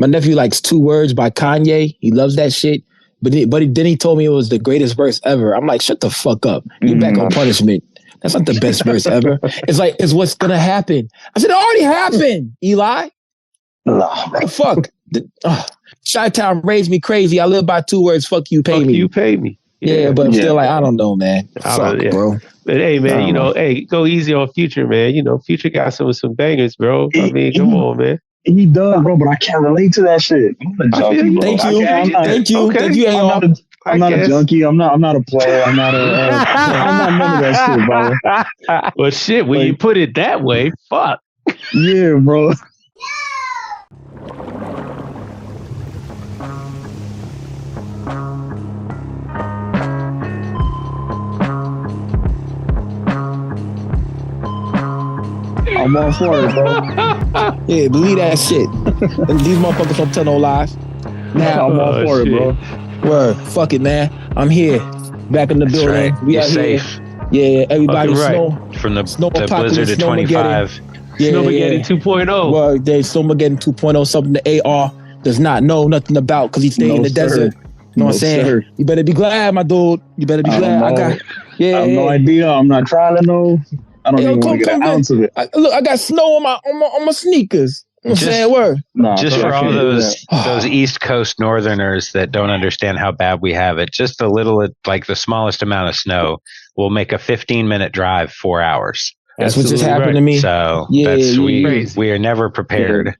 My nephew likes 2 Words by Kanye. He loves that shit. But then he told me it was the greatest verse ever. I'm like, shut the fuck up. You back on punishment. That's not the best verse ever. It's like, it's what's gonna happen. I said, it already happened, Eli. Nah, bro. Fuck. Chi-Town raised me crazy. I live by 2 words. Fuck you, pay me. You pay me. Yeah, but I'm still like, I don't know, man. Fuck, bro. But hey, man, go easy on Future, man. Future got some bangers, bro. I mean, come on, man. He does, bro, but I can't relate to that shit. I'm a junkie, bro. Thank you. Thank you. I'm not a junkie. I'm not a player. I'm not none of that shit, bro. Well, shit, when you put it that way, fuck. Yeah, bro. I'm all for it, bro. Yeah, believe that shit. And these motherfuckers don't tell no lies. Now I'm all for it, bro. Word, fuck it, man. I'm here, back in the building. Right. We are safe. Here. Yeah, everybody snow from the blizzard of 25. Snowmageddon 2.0. Well, there's Snowmageddon 2.0, something the AR does not know nothing about because he stay in the desert. You know what I'm saying? Sir. You better be glad, my dude. You better be glad. I have no idea. I'm not trying to know. I don't even want to get an ounce of it. Look, I got snow on my sneakers. I'm saying word. Just for all those East Coast Northerners that don't understand how bad we have it, just a little, like the smallest amount of snow will make a 15-minute drive 4 hours. That's what just happened to me. So we are never prepared. Yeah.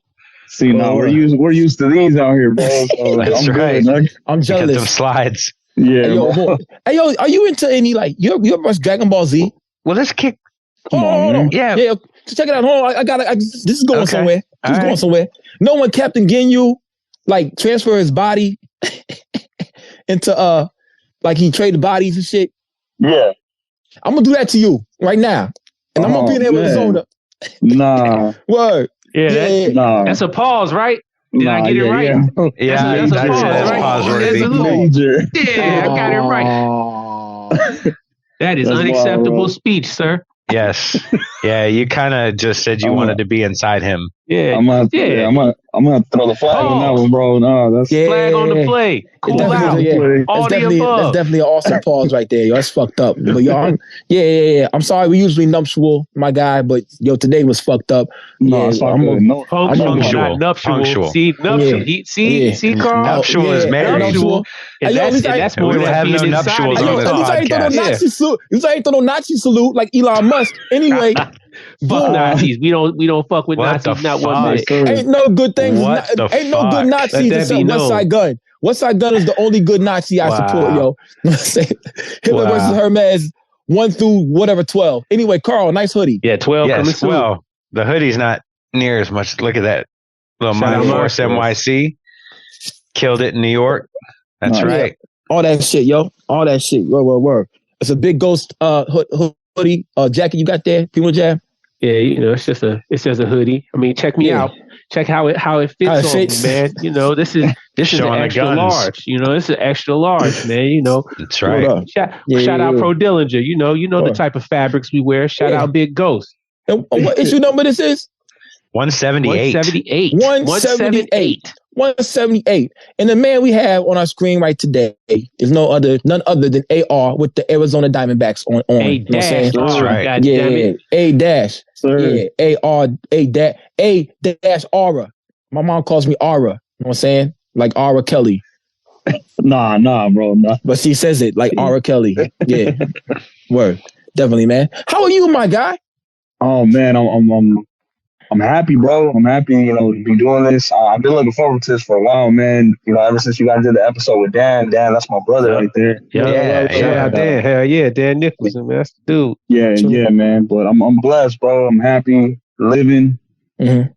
See, no, we're used to these out here, bro. So that's right. Good, I'm jealous. Get them slides. Yeah. Hey, yo, are you into any you ever watch Dragon Ball Z? Well, let's kick. Hold on. Yeah. So check it out. Hold on. This is going somewhere. This is going somewhere. No one Captain Ginyu transfer his body into he traded bodies and shit. Yeah. I'm gonna do that to you right now, and I'm gonna be in Arizona. Nah. Word. Yeah. That's a pause, right? Did I get it right? Yeah. That's a pause, right? Yeah, I got it right. That is unacceptable speech, sir. Yes. Yeah, you kind of just said you wanted to be inside him. Yeah. I'm gonna throw the flag on that one, bro. No, that's flag on the play. Cool out. All the above. That's definitely an awesome pause right there. Yo, that's fucked up. But y'all, yeah. I'm sorry. We usually nuptial, my guy, but it's fucked up. No, it's not good. Functional. Nuptial. See, nuptial. See, Carl. Nuptial is marriage. That's more than have no nuptials on this podcast. You ain't throw no Nazi salute like Elon Musk. Anyway. Fuck Nazis. We don't fuck with Nazis. Not one bit. Ain't no good things. Ain't no good Nazis except West Side Gun. West Side Gun is the only good Nazi I support, yo. Hitler versus Hermes 1 through whatever 12. Anyway, Carl, nice hoodie. Yeah, 12. Yes, well, the hoodie's not near as much. Look at that little Money Force NYC. Killed it in New York. That's right. All that shit, yo. All that shit. Word. It's a big ghost hoodie. Jacket you got there, People Jam. Yeah, it's just a hoodie. I mean, check me out. Check how it fits on me, man. This is an extra large. This is extra large, man. That's right. Shout out Pro Dillinger. The type of fabrics we wear. Shout out Big Ghost. And what issue number this is? 178. 178. And the man we have on our screen right today is none other than AR with the Arizona Diamondbacks on. A-dash. That's right. Yeah. A-dash. Sir. Yeah. A-dash Aura. My mom calls me Aura. You know what I'm saying? Like Aura Kelly. Nah, bro. Nah. But she says it like Aura Kelly. Yeah. Word. Definitely, man. How are you, my guy? Oh, man. I'm happy, bro. I'm happy, to be doing this. I've been looking forward to this for a while, man. Ever since you guys did the episode with Dan. Dan, that's my brother right there. Yeah. Shout out Dan. Hell yeah, Dan Nicholson, man. That's the dude. Yeah, man. But I'm blessed, bro. I'm happy, living. Mm-hmm.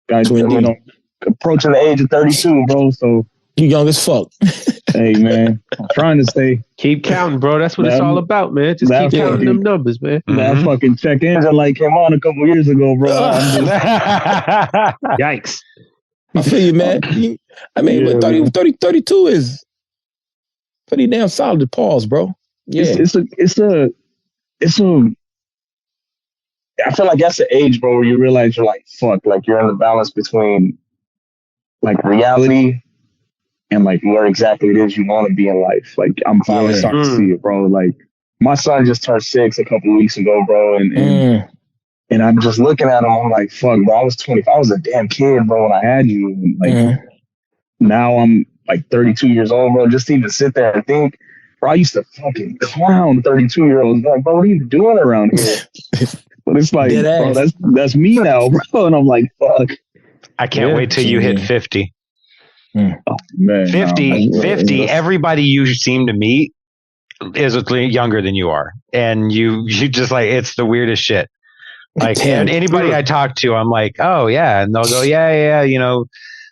Guys, approaching the age of 32, bro. So you young as fuck. Hey, man. I'm trying to stay. Keep counting, bro. That's what it's all about, man. Just keep counting them numbers, man. That fucking check engine light came on a couple years ago, bro. Yikes. I feel you, man. I mean, 32 is pretty damn solid pause, bro. Yeah. It's a I feel like that's the age, bro, where you realize you're like, fuck, like you're in the balance between like reality and like where exactly it is you want to be in life. Like I'm finally starting to see it, bro. Like my son just turned 6 a couple of weeks ago, bro, and I'm just looking at him. I'm like, fuck, bro. I was 25. I was a damn kid, bro, when I had you. And like now I'm like 32 years old, bro. Just to even sit there and think, bro, I used to fucking clown 32-year-olds. Like, bro, what are you doing around here? But it's like, bro, that's me now, bro. And I'm like, fuck. I can't wait till you hit 50. Oh, man, 50, everybody you seem to meet is younger than you are. And you just like, it's the weirdest shit. Like anybody I talk to, I'm like, oh yeah. And they'll go, yeah. You know,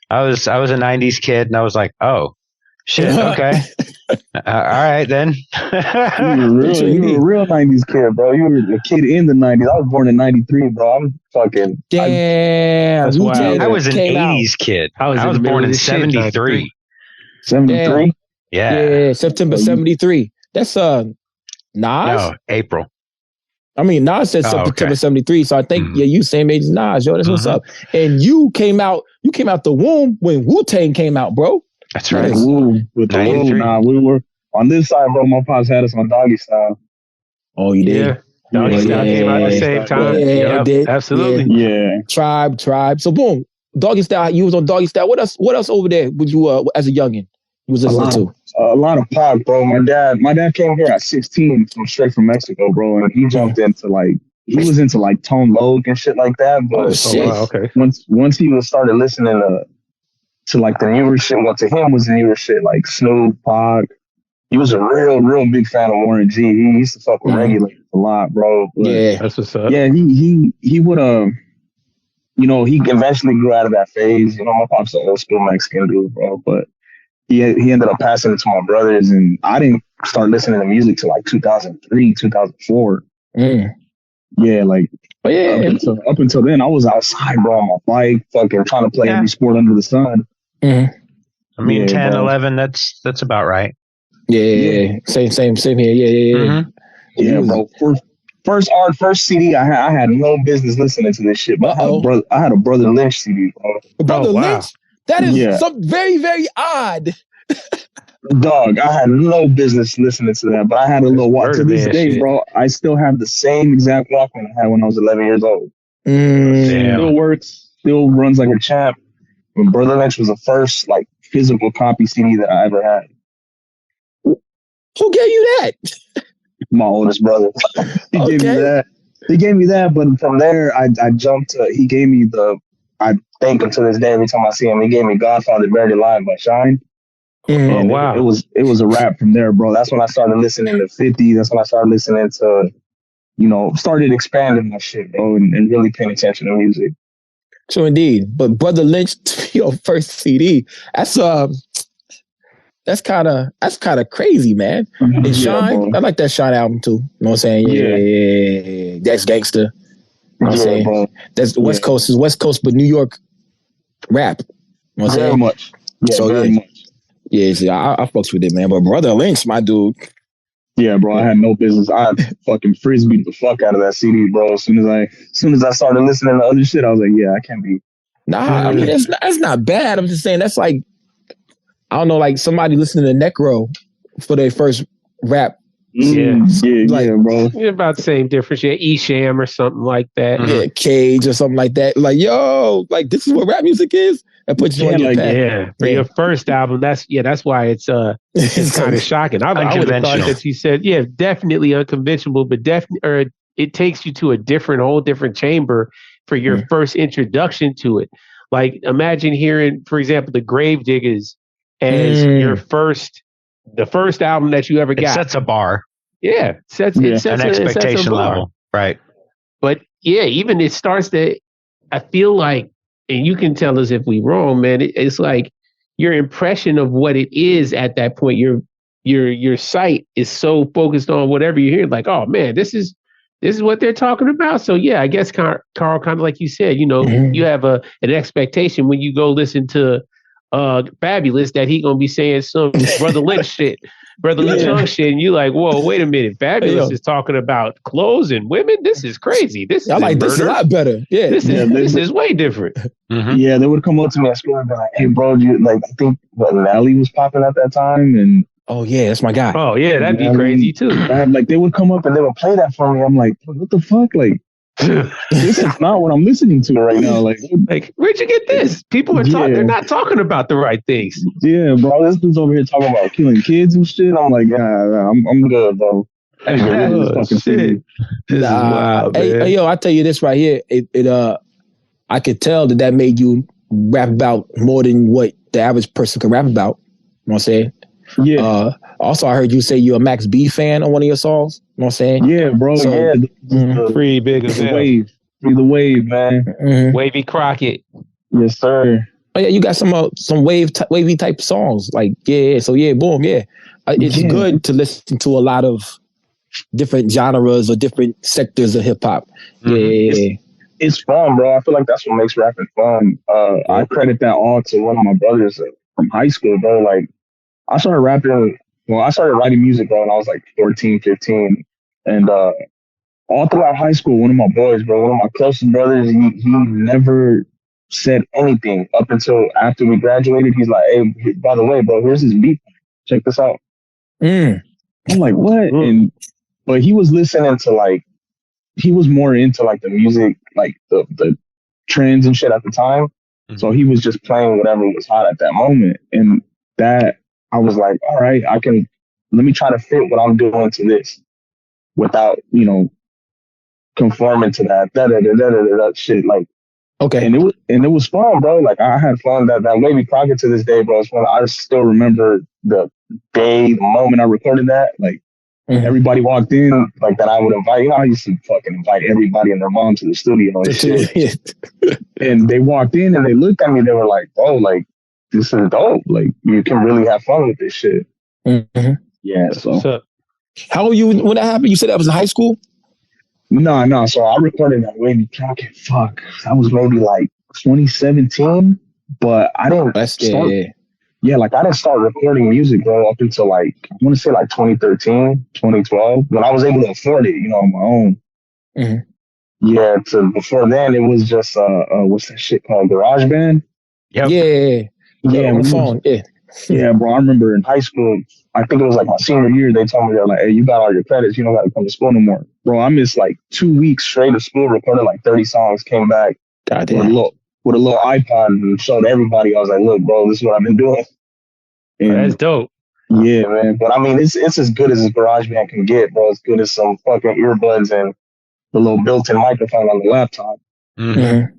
I was a 90s kid and I was like, oh shit. Okay. All right then. You were a real 90s kid, bro. You were a kid in the 90s. I was born in 93, bro. I'm fucking. Damn. That's wild. I was an 80s kid. I was born in 73. 73? Yeah. September 73. That's Nas? No, April. I mean, Nas said September 73, so I think you same age as Nas, yo. That's what's up. And you came out the womb when Wu-Tang came out, bro. That's right. With the Wu, we were on this side, bro. My pops had us on Doggy Style. Oh, you did? Yeah. Doggy Style came out at the same time. Yeah, it did. Absolutely. Yeah. Tribe. So boom, Doggy Style. You was on Doggy Style. What else over there would you as a youngin? You was listening to? A lot of pop, bro. My dad came here at 16 straight from Mexico, bro, and he jumped into he was into Tone Loc and shit like that. But okay. Once he started listening to like the newer shit, what to him was the newer shit, like Snoop, Pac. He was a real big fan of Warren G. He used to fuck with regulators a lot, bro. But that's what's up. Yeah, he would he eventually grew out of that phase. You know, my pop's an old school Mexican dude, bro. But he ended up passing it to my brothers, and I didn't start listening to music till like 2003, 2004. Yeah, like up until then, I was outside, bro, on my bike, fucking trying to play every sport under the sun. I mean, 10, bro. 11, that's about right. Yeah. Same here. Yeah, bro. First CD I had no business listening to this shit, but I had a Brother Lynch CD, bro. Brother Lynch? That is something very, very odd. Dog, I had no business listening to that, but I had a little watch. To this day, bro, I still have the same exact Walkman I had when I was 11 years old. Still works, still runs like a champ. When Brother Lynch was the first physical copy CD that I ever had. Who gave you that? My oldest brother. He gave me that. He gave me that, but from there, I jumped to. He gave me I thank him to this day every time I see him. He gave me Godfather Buried Alive by Shine. And it was a wrap from there, bro. That's when I started listening to 50. That's when I started listening to, started expanding my shit, bro, and really paying attention to music. So indeed, but Brother Lynch, your first CD, that's kind of crazy, man. And Shine, I like that Shine album too. You know what I'm saying? Yeah. That's gangster. You know what I'm saying? Bro. That's West Coast is West Coast, but New York rap. You know what I'm saying? Very much. Yeah, so very much. Yeah, see, I fucks with it, man. But Brother Lynch, my dude. Yeah, bro, I had no business. I fucking frisbeed the fuck out of that CD, bro. As soon as I started listening to other shit, I was like, yeah, I can't be. Nah, I mean, that's not bad. I'm just saying that's like, I don't know, like somebody listening to Necro for their first rap. Yeah, bro. It's about the same difference. Yeah, Esham or something like that. Yeah, Cage or something like that. Like, yo, like this is what rap music is. That puts you on your path. Yeah, for your first album, that's why it's kind of shocking. I would have thought that you said, definitely unconventional, but it takes you to a whole different chamber for your first introduction to it. Like, imagine hearing, for example, the Gravediggers as the first album that you ever got. It sets a bar. Yeah, it sets an expectation level, right? But even it starts to. I feel like. And you can tell us if we wrong, man. It's like your impression of what it is at that point. Your sight is so focused on whatever you hear. Like, oh man, this is what they're talking about. So yeah, I guess Carl, kind of like you said, you have an expectation when you go listen to Fabulous that he gonna be saying some Brother Lynch shit. brotherly tongue shit, and you like, whoa, wait a minute, Fabulous is talking about clothes and women. This is crazy. This is this is a lot better. Yeah, this is way different. Yeah, they would come up to me at school and be like, "Hey, bro, you like? I think Nelly was popping at that time, and oh yeah, that's my guy. Oh yeah, that'd be crazy too. Like they would come up and they would play that for me. I'm like, what the fuck, like." This is not what I'm listening to right now. Like where'd you get this? People are talking. They're not talking about the right things. Yeah, bro. This dude's over here talking about killing kids and shit. I'm like, I'm good, bro. Shit. Wild, hey, yo, I tell you this right here. I could tell that made you rap about more than what the average person could rap about. You know what I'm saying? Yeah. Also, I heard you say you're a Max B fan on one of your songs. You know what I'm saying? Yeah, bro. So, Free Big as hell. Free the wave, man. Wavy Crockett. Yes, sir. Oh yeah, you got some wavy type songs. Like so boom, yeah. It's good to listen to a lot of different genres or different sectors of hip hop. Yeah. It's fun, bro. I feel like that's what makes rapping fun. I credit that all to one of my brothers from high school, bro. Like I started rapping. Well, I started writing music, bro, when I was like 14, 15. And all throughout high school, one of my boys, bro, one of my closest brothers, he never said anything up until after we graduated. He's like, hey, by the way, bro, here's this beat. Check this out. I'm like, what? But he was listening to he was more into like the music, like the trends and shit at the time. So he was just playing whatever was hot at that moment. And that, I was like, all right, let me try to fit what I'm doing to this without, conforming to that shit. Like, okay. And it was fun, bro. Like I had fun. That Wavy Crockett to this day, bro. It's fun. I still remember the day, the moment I recorded that. Like everybody walked in, like that I would invite. I used to fucking invite everybody and their mom to the studio and shit. And they walked in and they looked at me. They were like, "Oh, like this is dope. Like you can really have fun with this shit." Yeah. So how old were you when that happened? You said that was in high school? No. So I recorded that Wavy Crockett. Fuck, that was maybe like 2017. But I didn't start. Yeah, like I didn't start recording music, bro, up until like I want to say like 2013, 2012, when I was able to afford it, on my own. Yeah. Before then, it was just what's that shit called? GarageBand. Yep. Yeah. On the phone. Yeah, bro. I remember in high school, I think it was like my senior year, they told me, they're like, hey, you got all your credits. You don't got to come to school no more. Bro, I missed like 2 weeks straight of school, recorded like 30 songs, came back with a little iPod and showed everybody. I was like, look, bro, this is what I've been doing. And, that's dope. Yeah, man. But I mean, it's as good as a GarageBand can get, bro. As good as some fucking earbuds and the little built-in microphone on the laptop. And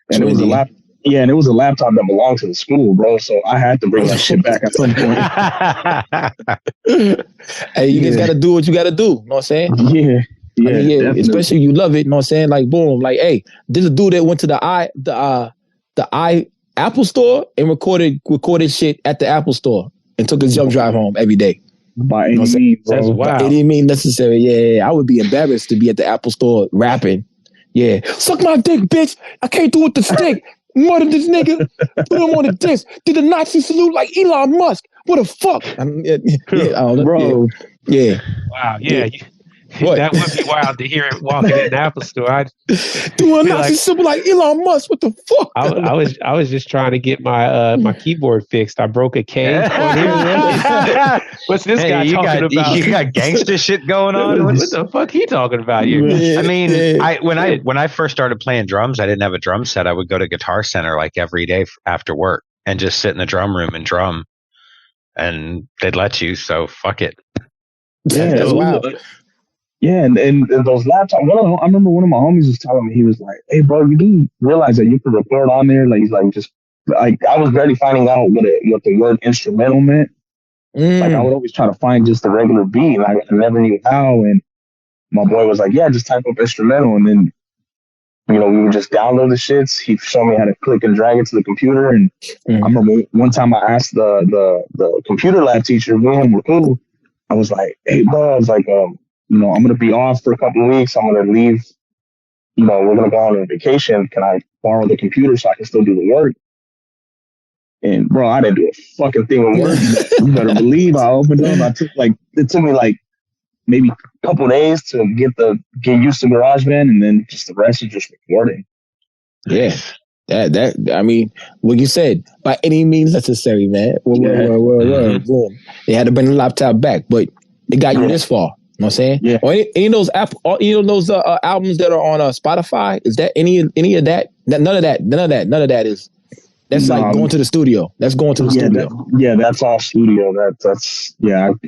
it was a laptop. Yeah, and it was a laptop that belonged to the school, bro. So I had to bring that shit back at some point. Hey, you just got to do what you got to do. You know what I'm saying? Yeah. Yeah, especially if you love it. You know what I'm saying? Like, boom. Like, hey, this is a dude that went to the Apple store and recorded shit at the Apple store and took his jump drive home every day. By any means, that's wild. By any means necessary. Yeah. I would be embarrassed to be at the Apple store rapping. Yeah. Suck my dick, bitch. I can't do it with the stick. Murder this nigga. Put him on the disc. Did the Nazi salute like Elon Musk. What the fuck? Bro. Yeah. Wow. Yeah. That would be wild to hear it walking in the Apple store. Doing Nazi symbol like Elon Musk. What the fuck? I was just trying to get my my keyboard fixed. I broke a cane on here. What's this guy talking about? You got gangster shit going on? What the fuck he talking about here? I mean, when I first started playing drums, I didn't have a drum set. I would go to Guitar Center like every day after work and just sit in the drum room and drum. And they'd let you, so fuck it. Yeah, that's wild. Yeah, and those laptops. I remember one of my homies was telling me, he was like, "Hey, bro, you do realize that you can record on there?" Like, he's like, just like I was barely finding out what the word instrumental meant. Like, I would always try to find just the regular beat, and I never knew how. And my boy was like, "Yeah, just type up instrumental," and then we would just download the shits. He showed me how to click and drag it to the computer. And I remember one time I asked the computer lab teacher, me and him were cool. I was like, "Hey, bro," I was like, I'm going to be off for a couple of weeks. I'm going to leave. We're going to go on a vacation. Can I borrow the computer so I can still do the work? And bro, I didn't do a fucking thing with work. You better believe I opened up. It took me like maybe a couple days to get used to GarageBand, and then just the rest is just recording. Yeah. That I mean, what you said, by any means necessary, man. They had to bring the laptop back, but it got you this far. You know what I'm saying? Yeah. Or any of those albums that are on Spotify, is that any of that? None of that is. That's like going to the studio. That's going to the studio. That's all studio. That's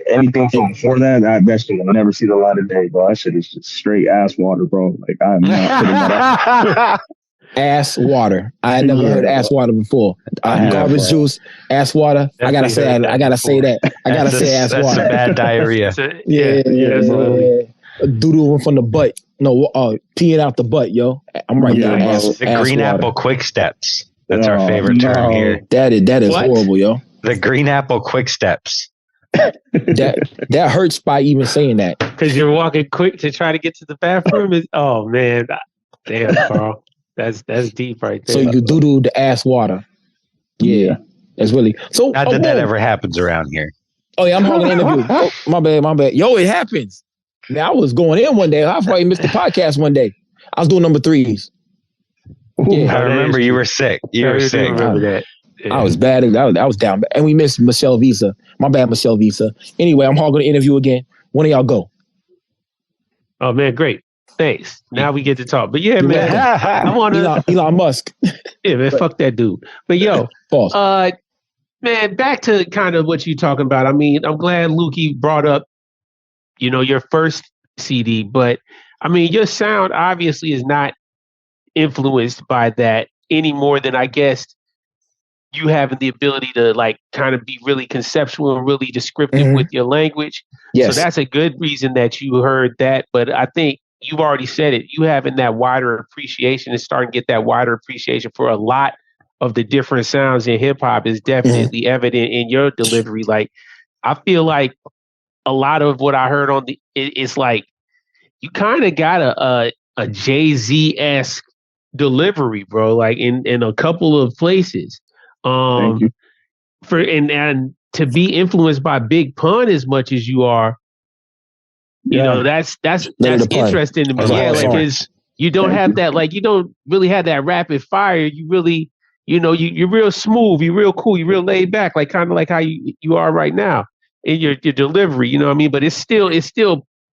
anything from before that shit will never see the light of day, bro. That shit is just straight ass water, bro. Like I'm not putting that out. Ass water. I had never heard ass water before. Garbage juice, ass water. I gotta say that. I gotta say ass water. That's a bad diarrhea. Doodle from the butt. No, peeing out the butt, yo. I'm right there. The green apple quick steps. That's our favorite term here. That is horrible, yo. The green apple quick steps. that hurts by even saying that. Because you're walking quick to try to get to the bathroom. Oh man, damn, Carl. That's deep right there. So you doodle the ass water. Yeah. That's really so. Not that ever happens around here. Oh yeah, I'm holding an interview. Oh, my bad. Yo, it happens. Now I was going in one day. I probably missed the podcast one day. I was doing number 3s. Yeah, I remember you were sick. You were sick. I remember that. Yeah. I was bad. I was down. And we missed Michelle Visa. My bad, Michelle Visa. Anyway, I'm hogging the interview again. When do y'all go? Oh man, great. Thanks. Now we get to talk. But yeah, man, I want to Elon Musk. Yeah, man, fuck that dude. But yo, false. Man, back to kind of what you're talking about. I mean, I'm glad Lukey brought up, your first CD, but I mean, your sound obviously is not influenced by that any more than I guess you having the ability to like kind of be really conceptual and really descriptive with your language. Yes. So that's a good reason that you heard that. But I think you've already said it. You having that wider appreciation and starting to get that wider appreciation for a lot of the different sounds in hip hop is definitely evident in your delivery. Like, I feel like a lot of what I heard it's like you kind of got a Jay-Z-esque delivery, bro. Like in a couple of places. Thank you. And to be influenced by Big Pun as much as you are, that's interesting to me. Yeah, like because you don't have that, like you don't really have that rapid fire. You really, you're real smooth, you're real cool, you're real laid back, like kind of like how you are right now in your delivery. You know what I mean? But it's still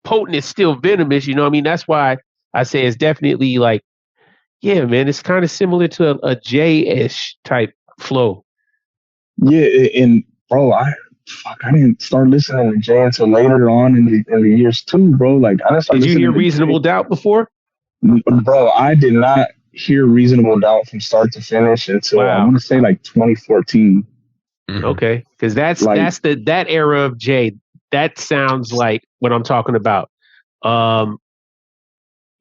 potent, it's still venomous. You know what I mean? That's why I say it's definitely like, yeah, man, it's kind of similar to a J-ish type flow. Yeah, and bro, I didn't start listening to Jay until later on in the years too, bro. Like, I didn't start. Did you hear Reasonable Doubt before? Bro, I did not hear Reasonable Doubt from start to finish until I want to say like 2014. Okay, because that's that era of Jay. That sounds like what I'm talking about.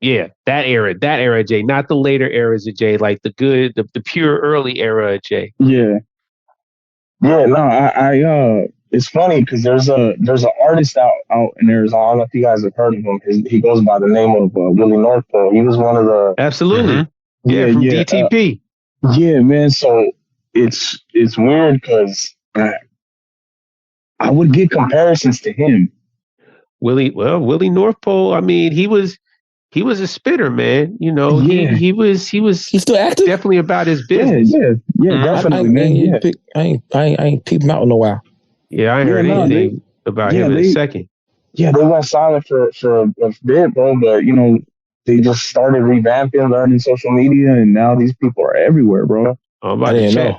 Yeah, that era of Jay, not the later eras of Jay, like the pure early era of Jay. Yeah. Yeah, no, I it's funny because there's an artist out in Arizona. I don't know if you guys have heard of him. He goes by the name of Willie North Pole. He was one of the absolutely from DTP. Yeah, man. So it's weird because I would get comparisons to him. Willie North Pole. I mean, he was a spitter, man. He's still active. Definitely about his business. Yeah, definitely, man. I ain't peeped him out in a while. Yeah, I ain't heard anything about him in a second. Yeah, they went silent for a bit, bro. But they just started revamping, learning social media, and now these people are everywhere, bro. I'm about to check.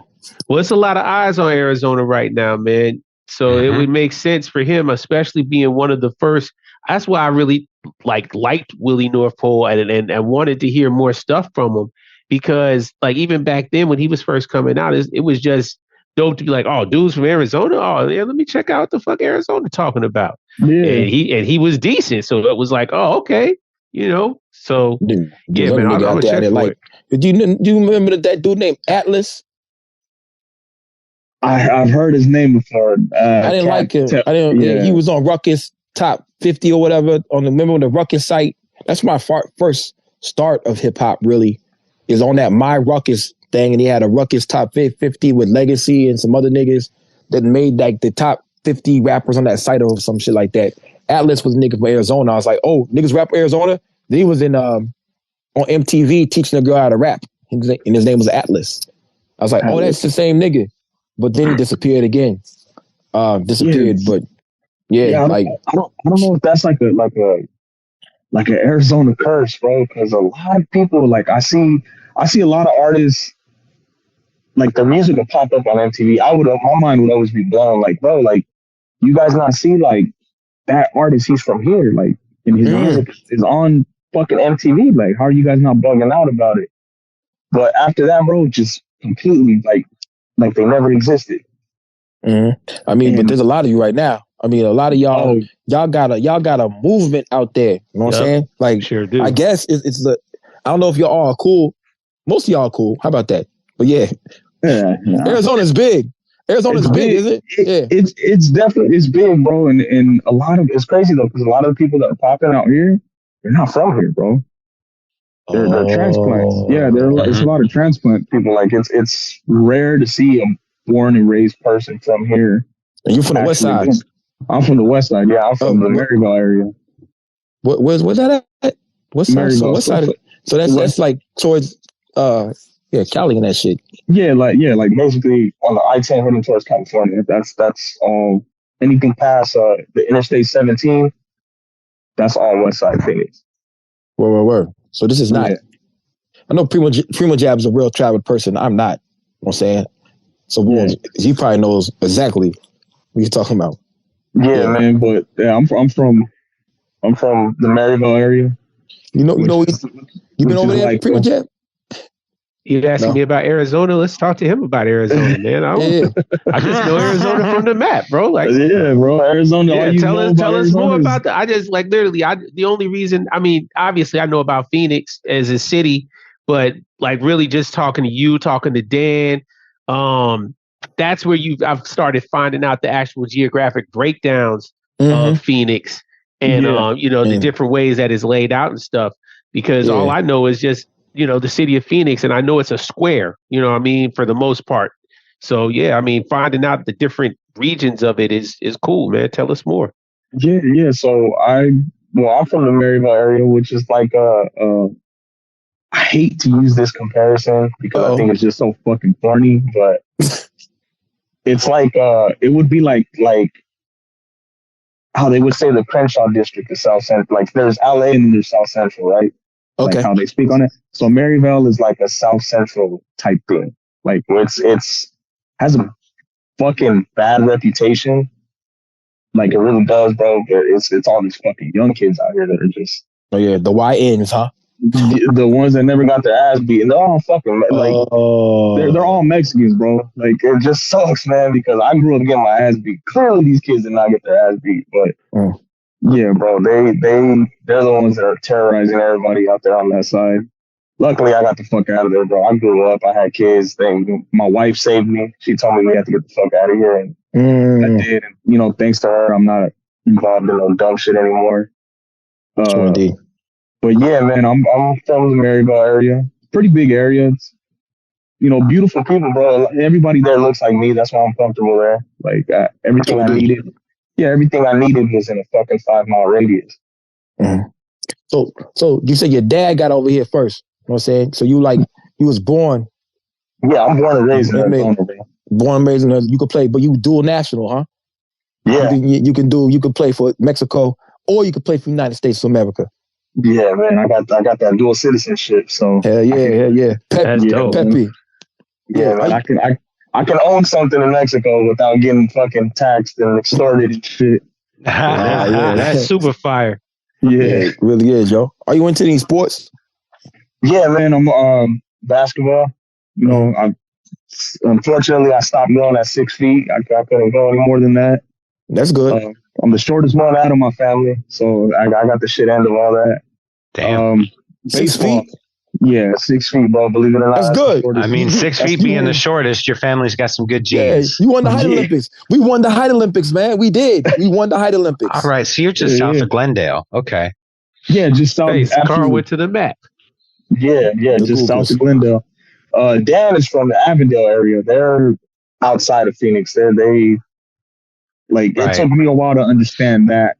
Well, it's a lot of eyes on Arizona right now, man. So it would make sense for him, especially being one of the first. That's why I really liked Willie North Pole and wanted to hear more stuff from him, because like even back then when he was first coming out, it was just dope to be like, oh, dude's from Arizona. Oh, yeah, let me check out what the fuck Arizona talking about. Yeah. And he was decent, so it was like, oh, okay, So yeah, man, I'm gonna check for it. Do you remember that dude named Atlas? I've heard his name before. I didn't like him. He was on Ruckus Top 50 or whatever on the Ruckus site. That's my first start of hip hop. Really, is on that My Ruckus thing, and he had a Ruckus top 50 with Legacy and some other niggas that made like the top 50 rappers on that site or some shit like that. Atlas was a nigga from Arizona. I was like, oh, niggas rap Arizona? Then he was in on MTV teaching a girl how to rap, and his name was Atlas. I was like, oh, that's the same nigga. But then he disappeared again. Disappeared, but yeah, like I don't know if that's like an Arizona curse, bro. Because a lot of people, like I see a lot of artists, like their music will pop up on MTV. My mind would always be blown, like, bro, like you guys not see like that artist? He's from here, like, and his music is on fucking MTV. Like, how are you guys not bugging out about it? But after that, bro, just completely like they never existed. I mean, but there's a lot of you right now. I mean, a lot of y'all got a movement out there. You know what I'm saying? Like, sure do. I guess it's the. I don't know if y'all all are cool. Most of y'all are cool. How about that? But yeah. Arizona's big. Arizona's big, is it? Yeah. It's definitely big, bro. And a lot of it's crazy though, because a lot of the people that are popping out here, they're not from here, bro. They're transplants. Yeah, it's a lot of transplant people. Like it's rare to see a born and raised person from here. And you from the west side? I'm from the west side. Yeah, I'm from the Maryville area. Where's that at? West side. So west side. So that's like towards Cali and that shit. Yeah, like basically on the I-10 heading towards California. That's anything past the Interstate 17. That's all west side Phoenix. Word. So this is not. I know Primo Jab's a real traveled person. I'm not. You know what I'm saying? So he probably knows exactly what you're talking about. Yeah, man. But yeah, I'm from the Maryville area. You know, you been over there, like, Primo Jab? You asking me about Arizona? Let's talk to him about Arizona, man. I just know Arizona from the map, bro. Like, yeah, bro, Arizona. Yeah, tell us more about that. I just like literally. The only reason, I mean, obviously, I know about Phoenix as a city, but like really, just talking to you, talking to Dan, that's where I've started finding out the actual geographic breakdowns of Phoenix and the different ways that is laid out and stuff. Because all I know is just the city of Phoenix, and I know it's a square, you know what I mean, for the most part. So, yeah, I mean, finding out the different regions of it is cool, man. Tell us more. Yeah. So I'm from the Maryville area, which is like, I hate to use this comparison because I think it's just so fucking corny, but it's like, it would be like how they would say the Crenshaw district is South Central. Like there's LA and there's South Central, right? Okay. Like how they speak on it. So Maryville is like a South Central type thing. Like it's has a fucking bad reputation. Like it really does, bro. But it's all these fucking young kids out here that are just the YNs, huh? The ones that never got their ass beat, and they're all fucking like they're all Mexicans, bro. Like it just sucks, man. Because I grew up getting my ass beat. Clearly, these kids did not get their ass beat, but. Yeah, bro, they're the ones that are terrorizing everybody out there on that side. Luckily, I got the fuck out of there, bro. I grew up, I had kids. My wife saved me. She told me we had to get the fuck out of here, and I did. And, thanks to her, I'm not involved in no dumb shit anymore. But yeah, man, I'm from the Maryville area. Pretty big area. It's, beautiful people, bro. Everybody there looks like me. That's why I'm comfortable there. Like everything I needed. Yeah, everything I needed was in a fucking 5-mile radius. So you said your dad got over here first. You know what I'm saying? So you was born. Yeah, I'm born and raised in Arizona, bro. Born and raised in Arizona. You could play, but you dual national, huh? Yeah. You can play for Mexico or you could play for the United States of America. Yeah, man. I got that dual citizenship. So hell yeah. Peppy. Yeah, man. I can own something in Mexico without getting fucking taxed and extorted and shit. That's super fire. Yeah, it really is, yo. Are you into any sports? Yeah, man. I'm basketball. Unfortunately, I stopped growing at 6 feet. I couldn't go any more than that. That's good. I'm the shortest one out of my family, so I got the shit end of all that. Damn. 6 feet? Yeah, 6 feet, bro. Believe it or not. That's good. I mean, 6 feet being the shortest, your family's got some good genes. Yeah, you won the height Olympics. We won the height Olympics, man. We did. We won the height Olympics. All right, so you're just south of Glendale. Okay. Yeah, just south. Carl went to the map. Yeah, just south of Glendale. Dan is from the Avondale area. They're outside of Phoenix. They like it took me a while to understand that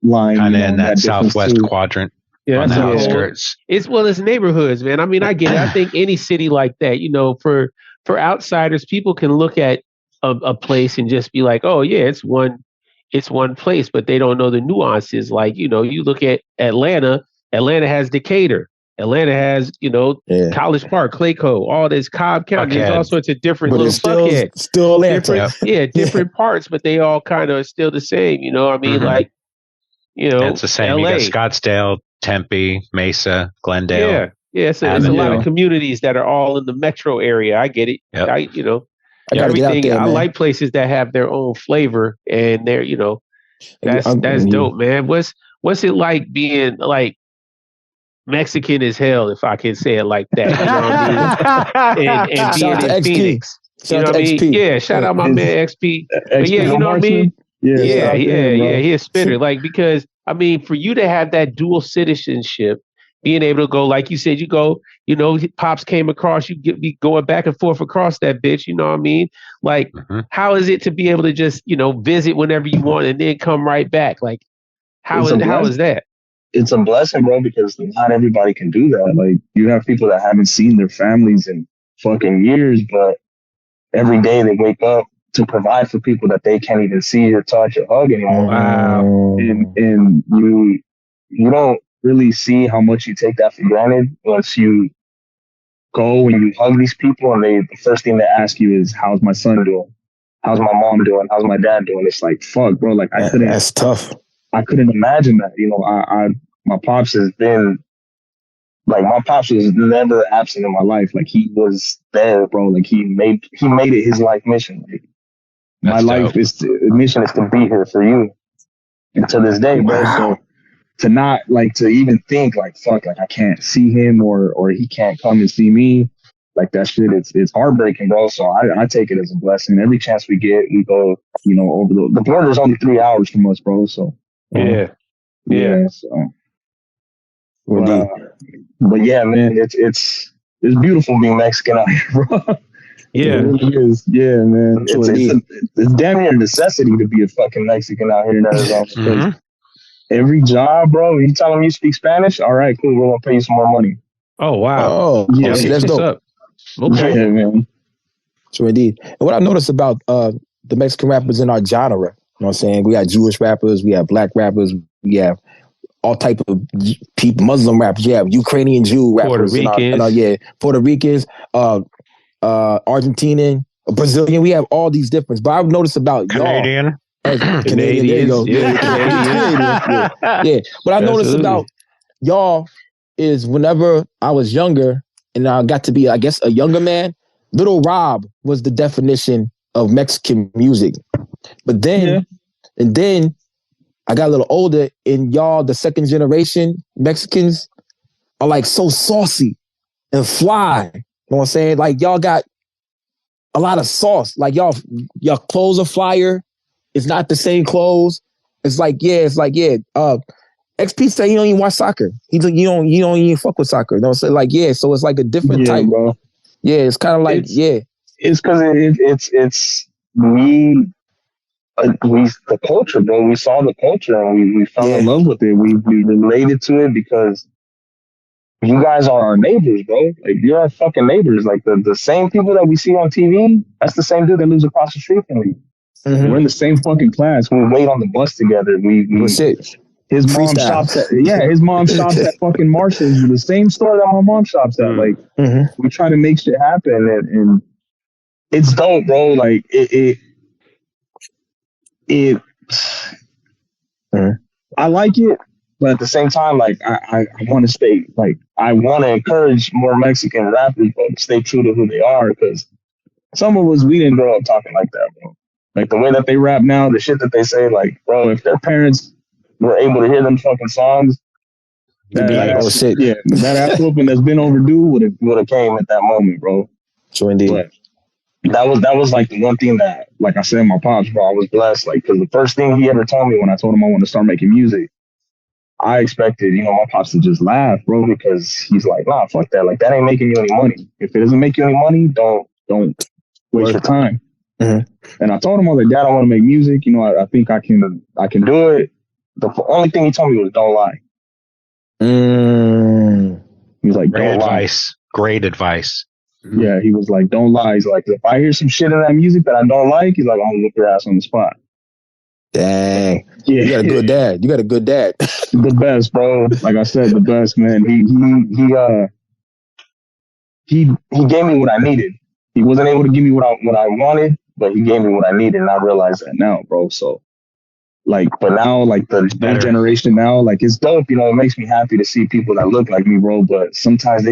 line. Kind of in that southwest too. quadrant. Yeah, on that's the a outskirts. It's neighborhoods, man. I mean, I get it. I think any city like that, you know, for outsiders, people can look at a place and just be like, oh yeah, it's one place, but they don't know the nuances. Like, you know, you look at Atlanta. Atlanta has Decatur. Atlanta has, you know, College Park, Clayco, all this Cobb County. There's all sorts of different but little still Atlanta. Different parts, but they all kind of still the same. You know what I mean? Like, you know, it's the same. LA. You got Scottsdale, Tempe, Mesa, Glendale. Yeah. It's a lot of communities that are all in the metro area. I get it. Yep. I gotta get out there, man. I like places that have their own flavor, and they're, you know, that's dope, man. What's it like being like Mexican as hell, if I can say it like that? You know what I mean? and being in Phoenix. You know what I mean? Yeah, shout out my man XP. But yeah, you know what I mean? Yeah. He a spitter. Like, because I mean, for you to have that dual citizenship, being able to go, like you said, you go, you know, Pops came across, you be going back and forth across that bitch, you know what I mean? Like, how is it to be able to just, you know, visit whenever you want and then come right back? Like, how is that? It's a blessing, bro, because not everybody can do that. Like, you have people that haven't seen their families in fucking years, but every day they wake up to provide for people that they can't even see or touch or hug anymore. Wow. And you don't really see how much you take that for granted once you go and you hug these people and the first thing they ask you is, how's my son doing? How's my mom doing? How's my dad doing? It's like, fuck, bro. Like, that's tough. I couldn't imagine that. You know, my pops has been like, my pops was never absent in my life. Like, he was there, bro. Like, he made it his life mission. Like, my life mission is to be here for you. And to this day, bro. So to not like to even think like, fuck, like I can't see him or he can't come and see me, like that shit, it's heartbreaking, bro. So I take it as a blessing. Every chance we get, we go, you know, over the border is only 3 hours from us, bro. So yeah. So, but yeah, man, it's beautiful being Mexican out here, bro. Yeah, it really is. Yeah, man. It's damn near a necessity to be a fucking Mexican out here in Arizona. Every job, bro, you tell them you speak Spanish, all right, cool, we're gonna pay you some more money. Oh wow. Oh yeah, that's dope. Okay. Yeah, man. So indeed. And what I noticed about the Mexican rappers in our genre, you know what I'm saying? We got Jewish rappers, we have black rappers, we have all type of people, Muslim rappers, you have Ukrainian Jew rappers, Puerto Ricans, Argentinian, Brazilian. We have all these different. But I've noticed about Canadian. Canadian, there you go. Yeah. What I noticed about y'all is whenever I was younger and I got to be, I guess, a younger man, Little Rob was the definition of Mexican music. But then, and then I got a little older, and y'all, the second generation Mexicans, are like so saucy and fly. You know what I'm saying? Like, y'all got a lot of sauce. Like, y'all clothes are flyer. It's not the same clothes. It's like, XP said he don't even watch soccer. He's like, you don't even fuck with soccer. You know what I'm saying? Like, so it's like a different type. Bro. Yeah, it's kind of like, It's because it's the culture, bro. We saw the culture and we fell in love with it. We related to it because you guys are our neighbors, bro. Like, you're our fucking neighbors. Like, the same people that we see on TV, that's the same dude that lives across the street from me. Mm-hmm. We're in the same fucking class. We wait on the bus together. His mom shops at fucking Marshall's, the same store that my mom shops at. Like, we try to make shit happen, and it's dope, bro. Like, I like it, but at the same time, like, I want to stay, like, I want to encourage more Mexican rappers, bro, to stay true to who they are, because some of us, we didn't grow up talking like that, bro. Like, the way that they rap now, the shit that they say, like, bro, if their parents were able to hear them fucking songs, they'd be like, oh shit. Yeah, that ass whooping that's been overdue would have came at that moment, bro. So indeed. But that was like the one thing that, like I said, my pops, bro, I was blessed. Like, because the first thing he ever told me when I told him I wanted to start making music, I expected, my pops to just laugh, bro, because he's like, nah, fuck that. Like, that ain't making you any money. If it doesn't make you any money, don't waste your time. Mm-hmm. And I told him, I was like, Dad, I want to make music. I think I can do it. The only thing he told me was don't lie. He was like, don't lie. Great advice. Yeah, he was like, don't lie. He's like, if I hear some shit in that music that I don't like, he's like, I'm gonna whip your ass on the spot. Dang. Yeah. You got a good dad. The best, bro. Like I said, the best, man. He gave me what I needed. He wasn't able to give me what I wanted, but he gave me what I needed, and I realize that now, bro. So, like, but now, like, the new generation now, like, it's dope. It makes me happy to see people that look like me, bro. But sometimes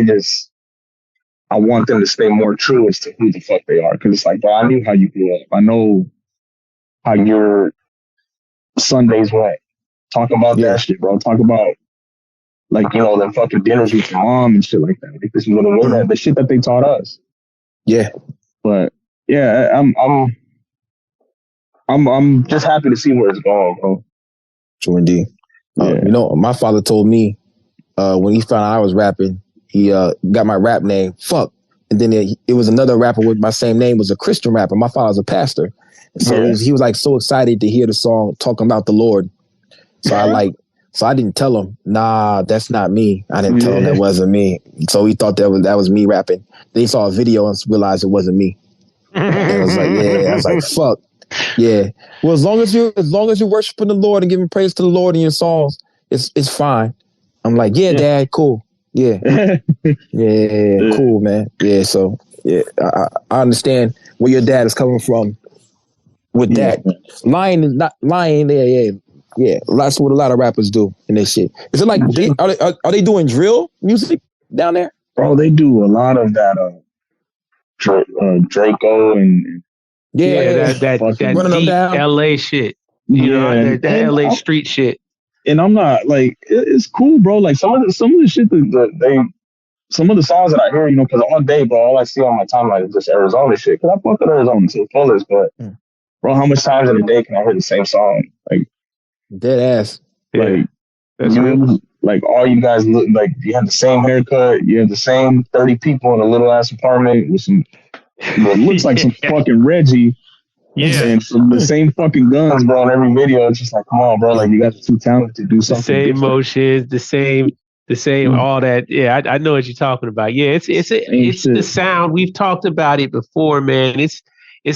I want them to stay more true as to who the fuck they are. Because it's like, bro, I knew how you grew up. I know how your Sundays went. Talk about that shit, bro. Talk about, like, the fucking dinners with your mom and shit like that. Like, this is the shit that they taught us. Yeah. But yeah, I'm just happy to see where it's going, bro. True indeed. My father told me when he found out I was rapping, he got my rap name, Fuck. And then it was another rapper with my same name, was a Christian rapper. My father's a pastor. So he was like so excited to hear the song talking about the Lord. So I didn't tell him, nah, that's not me. I didn't tell him that wasn't me. So he thought that was me rapping. Then he saw a video and realized it wasn't me. And I was like, I was like, fuck. Yeah. Well, as long as you're worshiping the Lord and giving praise to the Lord in your songs, it's fine. I'm like, Dad, cool. Yeah. Cool, man. Yeah, so I understand where your dad is coming from with that. Lying is not lying. Yeah. That's what a lot of rappers do in this shit. Is it like are they doing drill music down there? Bro, they do a lot of that Draco and that running deep down. LA shit. That LA street shit. And I'm not like, it's cool, bro. Like some of the shit some of the songs that I hear, because all day, bro, all I see on my timeline is just Arizona shit. Because I fuck with Arizona to the fullest, but bro, how much times in a day can I hear the same song? Like, dead ass. Like, like all you guys look like you have the same haircut, you have the same 30 people in a little ass apartment with some what looks like some fucking Reggie. Yeah. And the same fucking guns, bro, in every video. It's just like, come on, bro. Like, you guys are too talented to do something. The same different. motions, the same, all that. Yeah, I know what you're talking about. Yeah, it's the sound. We've talked about it before, man. It's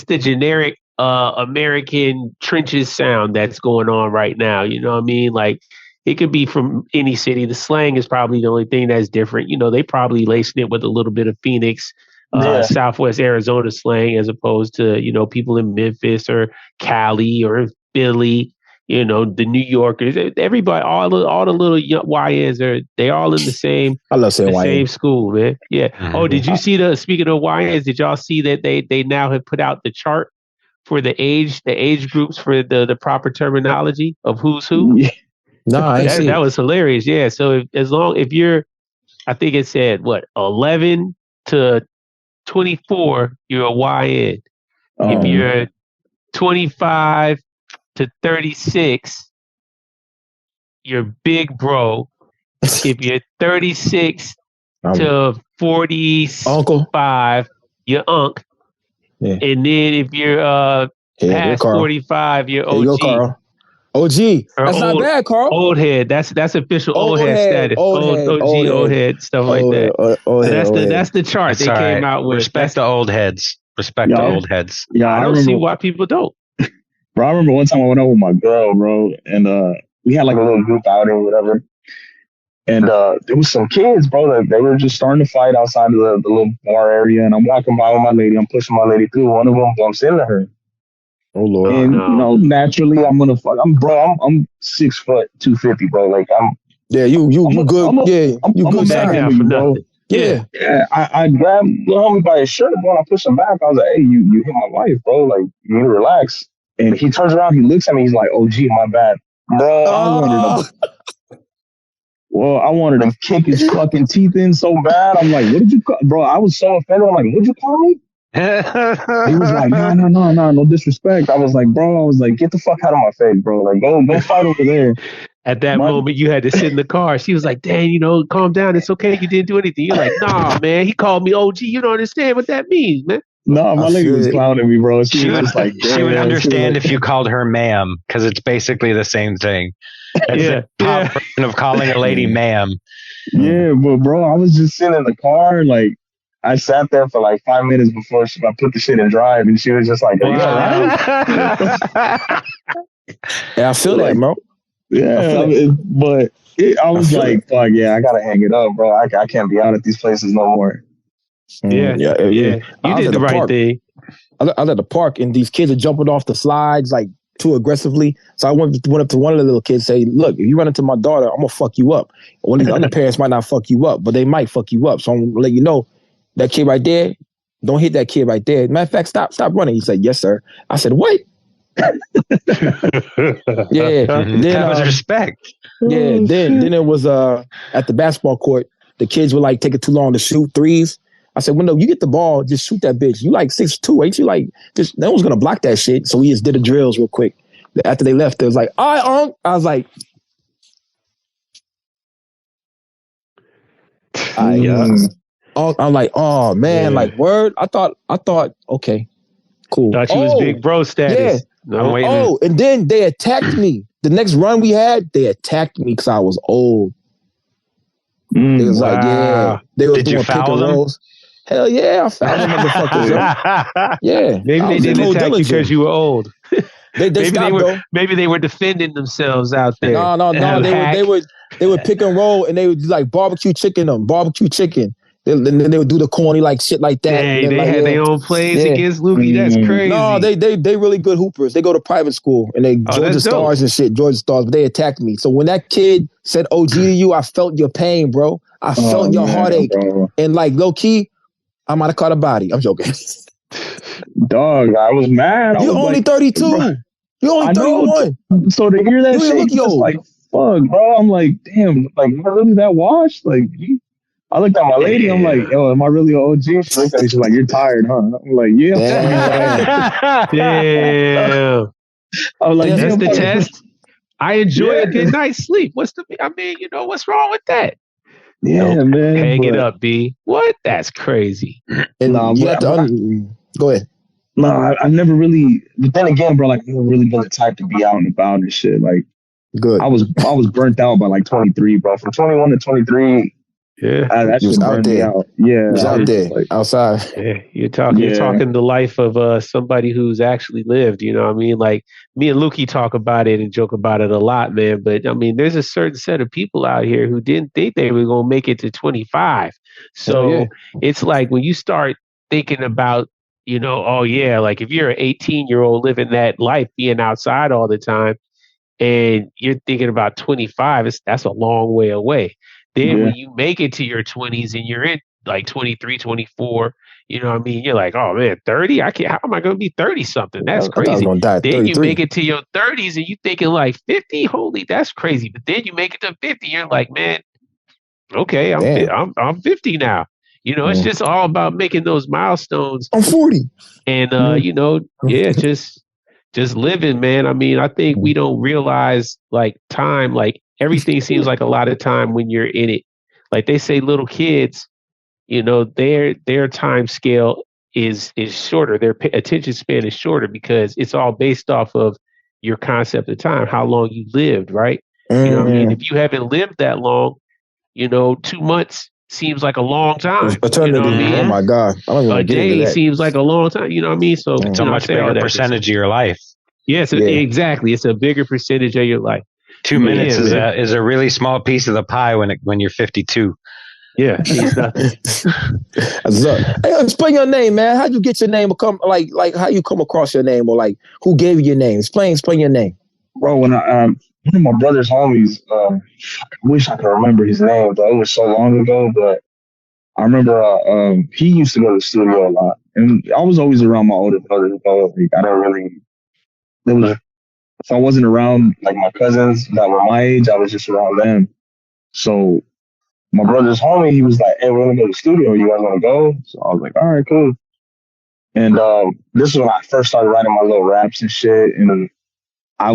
the generic American trenches sound that's going on right now. You know what I mean? Like, it could be from any city. The slang is probably the only thing that's different. They probably lacing it with a little bit of Phoenix. Southwest Arizona slang as opposed to, people in Memphis or Cali or Philly, the New Yorkers, everybody, all the little YNs they all in the same, I love saying same school, man. Yeah. Oh, did you see speaking of YNs, did y'all see that they now have put out the chart for the age groups for the proper terminology of who's who? Yeah. No, I ain't see that was hilarious. Yeah. So if you're, I think it said 11 to 24, you're a YN. If you're 25 to 36, you're big bro. If you're 36 to 45, uncle. you're unk. Yeah. And then if you're past 45, you're OG. There you go, Carl. OG. That's not bad, Carl. Old head. That's official old head status. Old head, stuff like that. That's the chart they came out with. Respect the old heads. Respect the old heads. Yeah, I don't see why people don't. Bro, I remember one time I went out with my girl, bro, and we had like a little group outing or whatever. And there was some kids, bro, that they were just starting to fight outside of the little bar area. And I'm walking by with my lady. I'm pushing my lady through. One of them bumps into her. Oh Lord! And naturally, I'm gonna fuck. I'm 6 foot 250, bro. Like you good. I'm good a man for bro. Yeah. I grabbed little homie by his shirt, bro. And I pushed him back. I was like, "Hey, you hit my wife, bro. Like, you need to relax." And he turns around, he looks at me, he's like, "Oh, gee, my bad, bro." I wanted to kick his fucking teeth in so bad. I'm like, "What did you call?" Bro, I was so offended. I'm like, "What'd you call me?" He was like, no disrespect. I was like, bro, get the fuck out of my face, bro. Like, go fight over there. At that moment, you had to sit in the car. She was like, "Dang, calm down. It's okay. You didn't do anything." You're like, "Nah, man. He called me OG. You don't understand what that means, man." No, my lady was clowning me, bro. She was just like, she would understand if you called her ma'am, because it's basically the same thing. That's the top version of calling a lady ma'am. Yeah, but bro, I was just sitting in the car, like I sat there for like 5 minutes before I put the shit in drive, and she was just like, "Are you all right?" Yeah, I feel that, bro. Yeah, I was like, "Fuck yeah, I gotta hang it up, bro. I can't be out at these places no more." Yeah. You did the right thing. I was at the park, and these kids are jumping off the slides like too aggressively. So I went up to one of the little kids, say, "Look, if you run into my daughter, I'm gonna fuck you up. One of these other parents might not fuck you up, but they might fuck you up. So I'm gonna let you know that kid right there. Don't hit that kid right there. Matter of fact, stop running." He said, "Yes, sir." I said, "What?" Yeah. Then, that was respect. Yeah. Then it was at the basketball court. The kids were like taking too long to shoot threes. I said, "Well, no, you get the ball, just shoot that bitch. You like 6'2", ain't you? Like, just no one's gonna block that shit." So we just did the drills real quick. After they left, it was like, "All right, I was like, I'm like, oh man, like word. I thought, okay, cool. Thought you was big bro status. Yeah. And then they attacked me. The next run we had, they attacked me because I was old. It was like, yeah, they were doing pick and rolls. Hell yeah, I found them motherfuckers. Yeah, maybe they didn't attack you because you were old. Maybe they were defending themselves out there. No. They would pick and roll, and they would do like barbecue chicken. Then they would do the corny like shit like that. Hey, they had their own plays against Lukey. That's crazy. No, they really good hoopers. They go to private school and they Georgia Stars and shit. Georgia Stars, but they attacked me. So when that kid said OG to you, I felt your pain, bro. I felt your heartache, bro. And like low key, I might have caught a body. I'm joking. Dog, I was mad. You're only 32. You're only 31. So to hear that shit, just like fuck, bro. I'm like, damn, like am I really that washed? Like I looked at my lady. I'm like, yo, am I really an OG? She looked at me. She's like, you're tired, huh? I'm like, yeah. Damn. I was like, that's the test. I enjoy a good night's sleep. What's wrong with that? Yeah, man. Hang it up, B. What? That's crazy. And go ahead. No, I've never really. But then again, bro, like I've never really been the type to be out and about and shit. Like, good. I was burnt out by like 23, bro. From 21 to 23. Yeah, that was out there. Yeah, was out there, like, outside. Yeah, you're talking the life of somebody who's actually lived. You know what I mean? Like me and Lukey talk about it and joke about it a lot, man. But I mean, there's a certain set of people out here who didn't think they were gonna make it to 25. So it's like when you start thinking about, like if you're an 18-year-old living that life, being outside all the time, and you're thinking about 25, that's a long way away. Then when you make it to your 20s and you're in like 23, 24, you know what I mean? You're like, oh man, 30? How am I going to be 30 something? That's crazy. Then you make it to your 30s and you thinking like 50? Holy, that's crazy. But then you make it to 50, you're like, man, okay, I'm 50 now. It's just all about making those milestones. I'm 40. And just living, man. I mean, I think we don't realize like time, like everything seems like a lot of time when you're in it. Like they say little kids, their time scale is shorter. Their attention span is shorter because it's all based off of your concept of time, how long you lived, right? You know what I mean? If you haven't lived that long, 2 months seems like a long time. Eternity. You know what I mean? Oh my God. A day seems like a long time. You know what I mean? So it's a much bigger percentage of your life. Yes, exactly. It's a bigger percentage of your life. 2 minutes is a really small piece of the pie when you're 52. Yeah, it's nothing. Hey, explain your name, man. How'd you get your name? Like how you come across your name, or like who gave you your name? Explain your name, bro. When one of my brother's homies, I wish I could remember his name, though. It was so long ago, but I remember he used to go to the studio a lot, and I was always around my older brothers. Like I didn't really. If I wasn't around like my cousins that were my age, I was just around them. So my brother's homie, he was like, "Hey, we're gonna go to the studio. You guys wanna go?" So I was like, "All right, cool." And this is when I first started writing my little raps and shit. And I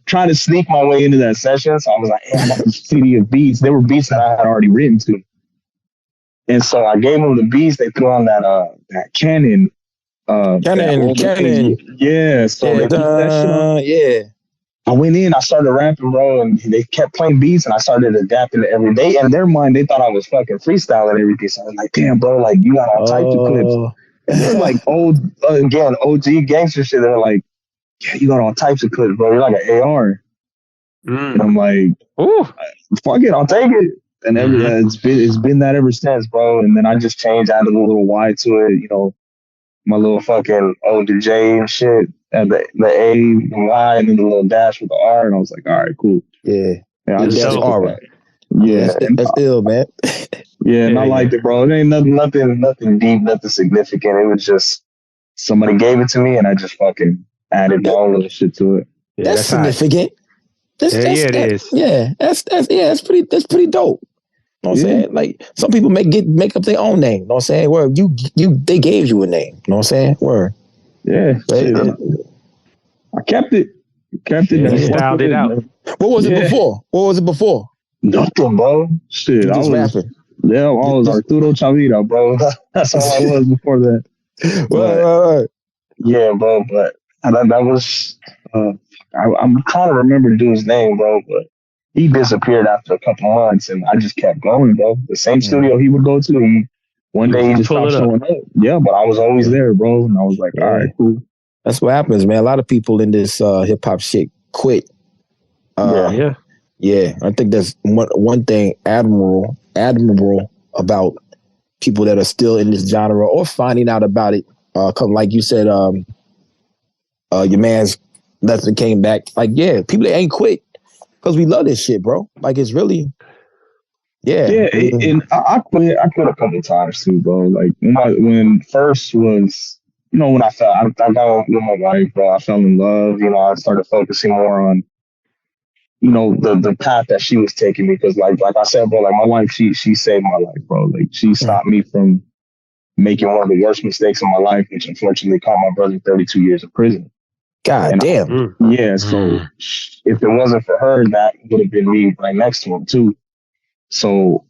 trying to sneak my way into that session. So I was like, hey, I got this CD of beats. There were beats that I had already written to. And so I gave them the beats. They threw on that Canon. Canon. Yeah. So they put that shit on. Yeah. I went in, I started rapping, bro, and they kept playing beats, and I started adapting it every day. In their mind, they thought I was fucking freestyling and everything. So I was like, damn, bro, like, you got all types of clips. And they're like OG gangster shit. They're like, yeah, you got all types of clips, bro. You're like an AR. And I'm like, ooh, fuck it, I'll take it. And it's been that ever since, bro. And then I just changed, added a little Y to it, you know, my little fucking O to J and shit. And the A, the Y, and then the little dash with the R, and I was like, all right, cool. Yeah, I just that's all right. Yeah, that's ill, man. Yeah, and I liked it, bro. It ain't nothing deep, nothing significant. It was just somebody gave it to me, and I just fucking added my own little shit to it. Yeah, that's significant. It is. Yeah, that's pretty dope. You know what I'm saying? Like, some people make up their own name. You know what I'm saying? Where they gave you a name. You know what I'm saying? Where? Yeah, I kept it. And styled it out. What was it before? Nothing, bro. Shit, I was rapping. Yeah, I was Arturo Chavita, bro. That's all I was before that. Right. Yeah, bro. But that was. I'm trying to remember the dude's name, bro. But he disappeared after a couple months, and I just kept going, bro. The same studio he would go to. One day he just stopped showing up. Yeah, but I was always there, bro. And I was like, all right, cool. That's what happens, man. A lot of people in this hip hop shit quit. Yeah. I think that's one thing admirable about people that are still in this genre or finding out about it. Like you said, your man's left and came back. Like, yeah, people that ain't quit because we love this shit, bro. Like, it's really, yeah. And I quit a couple times too, bro. Like when first was, you know, when I got with my wife, bro, I fell in love. You know, I started focusing more on, you know, the path that she was taking me, because like I said, bro, like my wife, she saved my life, bro. Like, she stopped me from making one of the worst mistakes in my life, which unfortunately cost my brother 32 years in prison. God damn. So if it wasn't for her, that would have been me right next to him too. So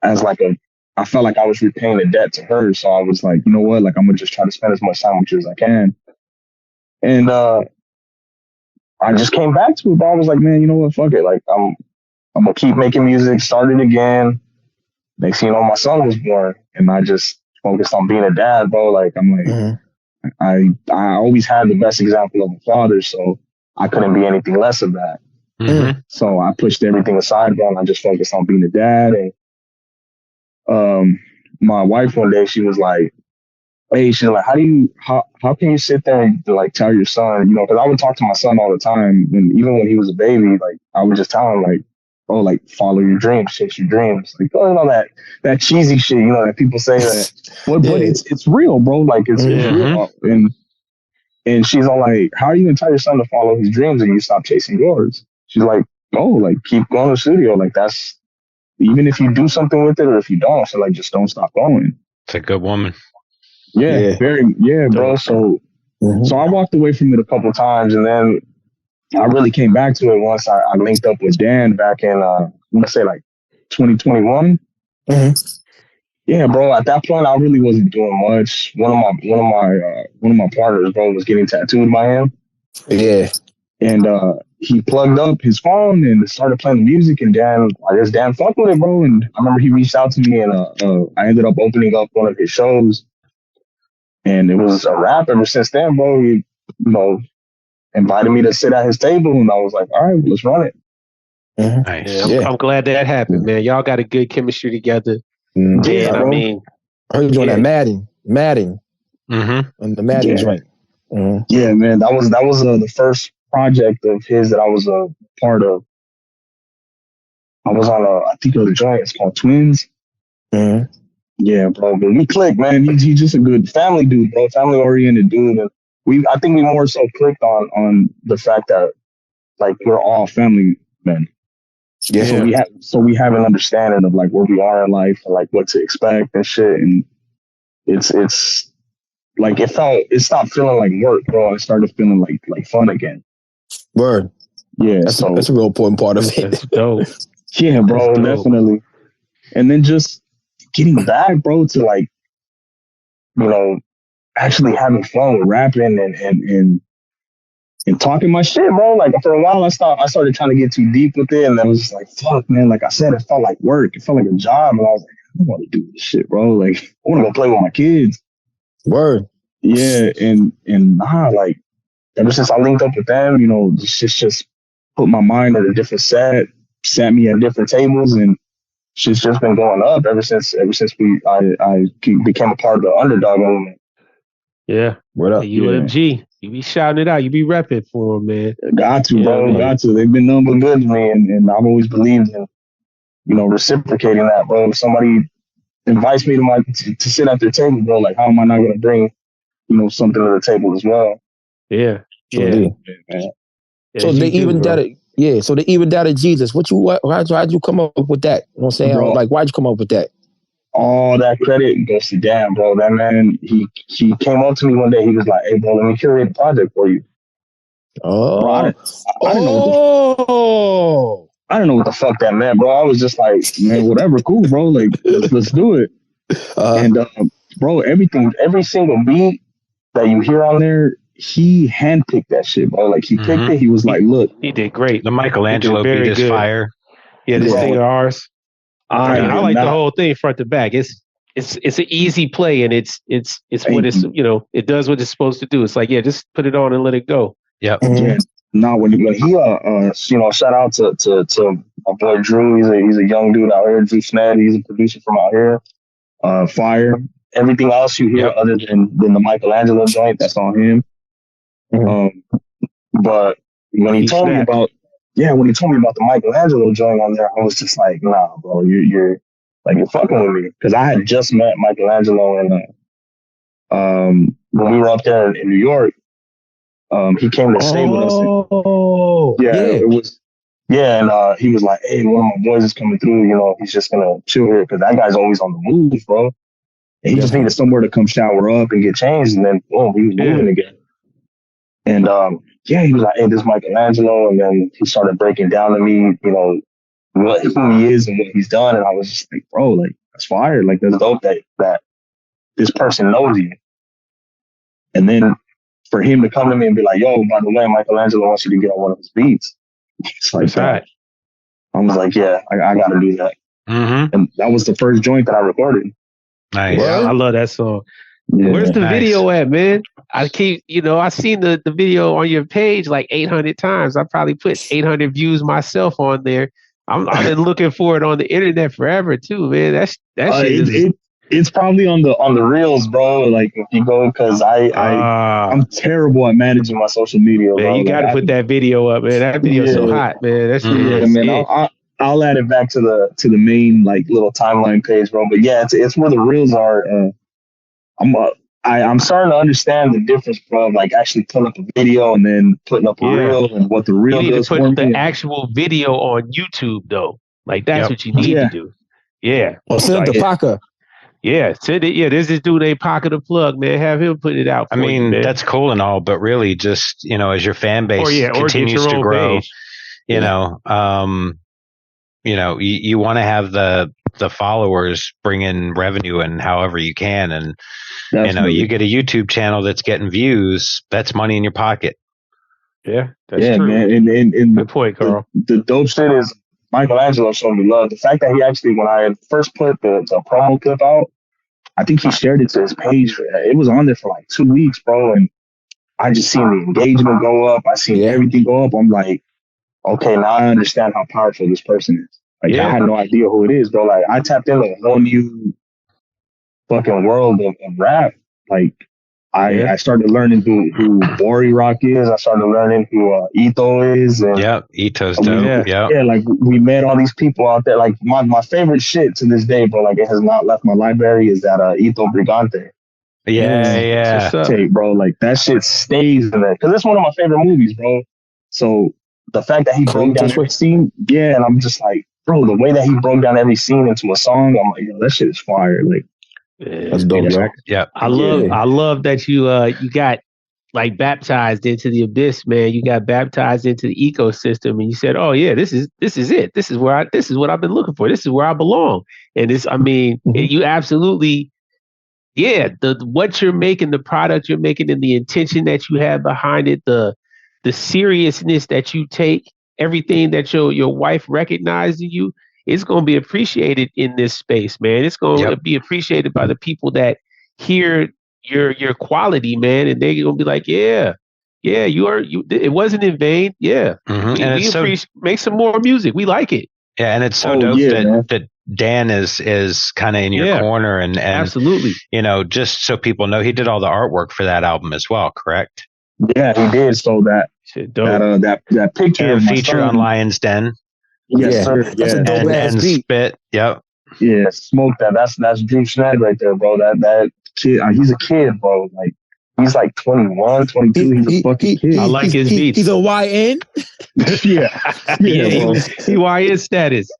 I felt like I was repaying a debt to her. So I was like, you know what? Like, I'm going to just try to spend as much time with you as I can. And I just came back to it, but I was like, man, you know what? Fuck it. Like, I'm going to keep making music, started again. Next thing you know, my son was born, and I just focused on being a dad, bro. Like, I'm like, I always had the best example of a father, so I couldn't be anything less of that. So I pushed everything aside, bro, and I just focused on being a dad. And my wife one day, she was like, hey, she's like, how can you sit there and like tell your son, you know, because I would talk to my son all the time, and even when he was a baby, like I would just tell him like, oh, like, follow your dreams, chase your dreams, like, you know, that cheesy shit, you know, that people say that, but it's real, bro. Like, it's real. And she's all like, how are you gonna tell your son to follow his dreams and you stop chasing yours? She's like, oh, like, keep going to the studio. Like, that's, even if you do something with it or if you don't, so like, just don't stop going. It's a good woman. Yeah. Bro. So I walked away from it a couple times, and then I really came back to it once I linked up with Dan back in, I'm gonna say like 2021. Yeah, bro. At that point, I really wasn't doing much. One of my partners, bro, was getting tattooed by him. Yeah. And he plugged up his phone and started playing music. And I guess Dan fucked with it, bro. And I remember he reached out to me, and I ended up opening up one of his shows. And it was a wrap ever since then, bro. He, you know, invited me to sit at his table, and I was like, all right, let's run it. Nice. I'm glad that happened, man. Y'all got a good chemistry together. Yeah, I mean, I heard you on that Madden. And the Madden joint. Yeah, man, that was the first project of his that I was a part of. I was on I think it was a joint. It's called Twins. Yeah, bro, but we clicked, man. He's just a good family dude, bro. Family oriented dude, and I think we more so clicked on the fact that like we're all family men. Yeah. So we have an understanding of like where we are in life and like what to expect and shit. And it's like it stopped feeling like work, bro. It started feeling like fun again. Word. Yeah, that's a real important part of it. That's dope. Yeah, bro, definitely. And then just getting back, bro, to like, actually having fun with rapping and talking my shit, bro. Like for a while, I started trying to get too deep with it, and then I was just like, fuck, man. Like I said, it felt like work. It felt like a job, and I was like, I don't want to do this shit, bro. Like I want to go play with my kids. Word. Yeah, and like ever since I linked up with them, just put my mind at a different sat me at different tables, and shit's just been going up ever since I became a part of the underdog movement. Yeah. What up? UMG. You be shouting it out. You be repping for them, man. Got to, bro. Got to. They've been nothing but good to me, and I've always believed in, reciprocating that, bro. If somebody invites me to sit at their table, bro, like how am I not gonna bring, something to the table as well? Yeah. Yeah. So they even doubted. Yeah. So they even doubted Jesus. How'd you come up with that? You know what I'm saying? Bro, like, why'd you come up with that? All that credit goes to Dan, bro. That man, he came up to me one day. He was like, "Hey, bro, let me curate a project for you." Oh, bro, I didn't know what the fuck that meant, bro. I was just like, man, whatever, cool, bro. Like, let's do it. And bro, every single beat that you hear on there, he handpicked that shit, bro. Like he picked it. He was like, look, he did great. The Michelangelo beat is fire. Yeah, this thing of ours. I like the whole thing front to back. It's an easy play, and it's what it's it does what it's supposed to do. It's like, yeah, just put it on and let it go. Yep. Yeah. No, when he shout out to my boy Drew. He's a young dude out here. Drew Sned. He's a producer from out here. Fire. Everything else you hear other than the Michelangelo joint, that's on him. But when he told me about the Michelangelo joint on there, I was just like, nah, bro, you're fucking with me, because I had just met Michelangelo and when we were up there in New York. He came to stay with us. It was. Yeah, and he was like, "Hey, one of my boys is coming through. He's just gonna chill here, because that guy's always on the move, bro. And he just needed somewhere to come shower up and get changed, and then boom, he was moving again." And he was like, "Hey, this is Michelangelo," and then he started breaking down to me, who he is and what he's done, and I was just like, "Bro, like that's fire. Like that's dope that this person knows you." And then for him to come to me and be like, "Yo, by the way, Michelangelo wants you to get on one of his beats." It's like that. I was like, "Yeah, I got to do that." Mm-hmm. And that was the first joint that I recorded. Nice. I love that song. Yeah, where's the video at, man? I keep, I seen the video on your page like 800 times. I probably put 800 views myself on there. I've been looking for it on the internet forever too, man. That shit it's probably on the reels, bro. Like if you go, because I'm terrible at managing my social media, man, bro. you got to put that video up, man. That video's so hot, man. That shit man. I'll add it back to the main like little timeline page, bro. But yeah, it's where the reels are. I'm starting to understand the difference, bro, of like actually putting up a video and then putting up a reel, and what the reel you need does to put the actual video on YouTube though. Like that's what you need to do. Yeah. Well, send it to Paca. Yeah, send it. Yeah, there's this dude named Paca the Plug, man. Have him put it out. That's cool and all, but really, just as your fan base continues to grow, you want to have the followers bring in revenue and however you can, and you get a YouTube channel that's getting views, that's money in your pocket. Yeah, that's true, man. And good point, Carl. The dope shit is Michelangelo showed me love. The fact that he actually, when I first put the promo clip out, I think he shared it to his page. It was on there for like 2 weeks, bro. And I just seen the engagement go up. I seen everything go up. I'm like, okay, now I understand how powerful this person is. Like, I had no idea who it is, bro. Like, I tapped into a whole new fucking world of rap. Like, I started learning who Bori Rock is. I started learning who Etho is. And Eto's dope. Yeah, like we met all these people out there. Like my favorite shit to this day, bro. Like it has not left my library. Is that Etho Brigante? Yeah. Tape, bro. Like that shit stays in there because it's one of my favorite movies, bro. So the fact that he broke down every scene, and I'm just like, bro, the way that he broke down every scene into a song, I'm like, that shit is fire. Like. That's dope, I love that you got like baptized into the abyss, man. You got baptized into the ecosystem, and you said, "Oh yeah, this is it. This is what I've been looking for. This is where I belong." And this, I mean, you absolutely, yeah. What you're making, the product you're making, and the intention that you have behind it, the seriousness that you take, everything that your wife recognized in you, it's going to be appreciated in this space, man. It's going to be appreciated by the people that hear your quality, man, and they're gonna be like, yeah, it wasn't in vain. Yeah. We make some more music. We like it. Yeah, and it's so dope that Dan is kind of in your corner and absolutely, you know, just so people know, he did all the artwork for that album as well, correct? Yeah, he did. So that picture and feature on Lion's Den. Yes, sir. That's a dope ass beat. Spit. Yep. Yeah, smoke that. That's Drew Schneider right there, bro. That kid, he's a kid, bro. Like he's like 21, 22. He's a fucking kid. I like his beats. He's a YN. bro. He YN status.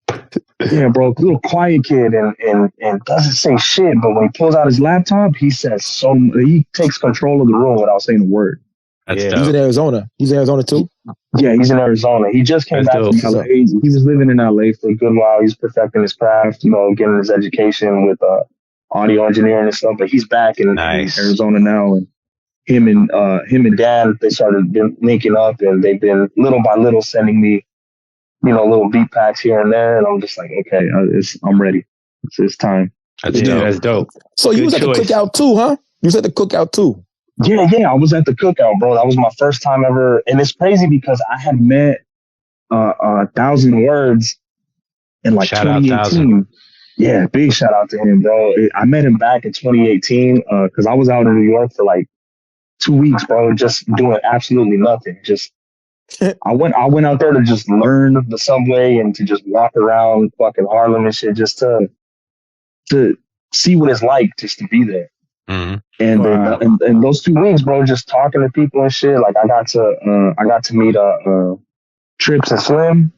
Yeah, bro. Little quiet kid and doesn't say shit. But when he pulls out his laptop, he says he takes control of the room without saying a word. That's He's in Arizona. He's in Arizona too. Yeah, he's in Arizona. He just came back from LA. He was living in LA for a good while. He's perfecting his craft, you know, getting his education with audio engineering and stuff. But he's back in Arizona now, and him and Dan, they started linking up, and they've been little by little sending me, you know, little beat packs here and there, and I'm just like, okay, I'm ready. It's time. That's dope. So you was at the cookout too, huh? You was at the cookout too. Yeah, I was at the cookout, bro. That was my first time ever, and it's crazy because I had met 1,000 Words in like 2018. Yeah, big shout out to him, bro. I met him back in 2018 because I was out in New York for like 2 weeks, bro, just doing absolutely nothing. Just I went out there to just learn the subway and to just walk around fucking Harlem and shit, just to see what it's like just to be there. Mm-hmm. And those 2 weeks, bro, just talking to people and shit. Like I got to meet Trips and Slim.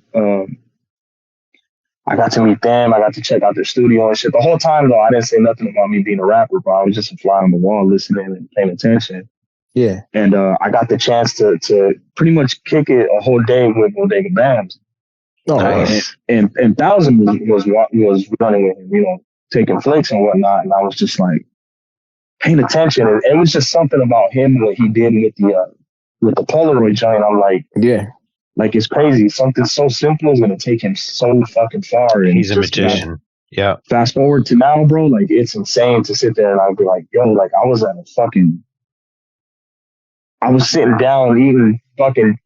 I got to meet them. I got to check out their studio and shit. The whole time though, I didn't say nothing about me being a rapper, bro. I was just a fly on the wall, listening and paying attention. Yeah. And I got the chance to pretty much kick it a whole day with Bodega Bams. Oh, nice. And 1,000 was running with him, you know, taking flicks and whatnot. And I was just like, paying attention, and it was just something about him, what he did with the Polaroid joint. I'm like, like it's crazy. Something so simple is gonna take him so fucking far. And he's a magician. Yeah. Fast forward to now, bro. Like it's insane to sit there and I'd be like, yo, like I was sitting down eating fucking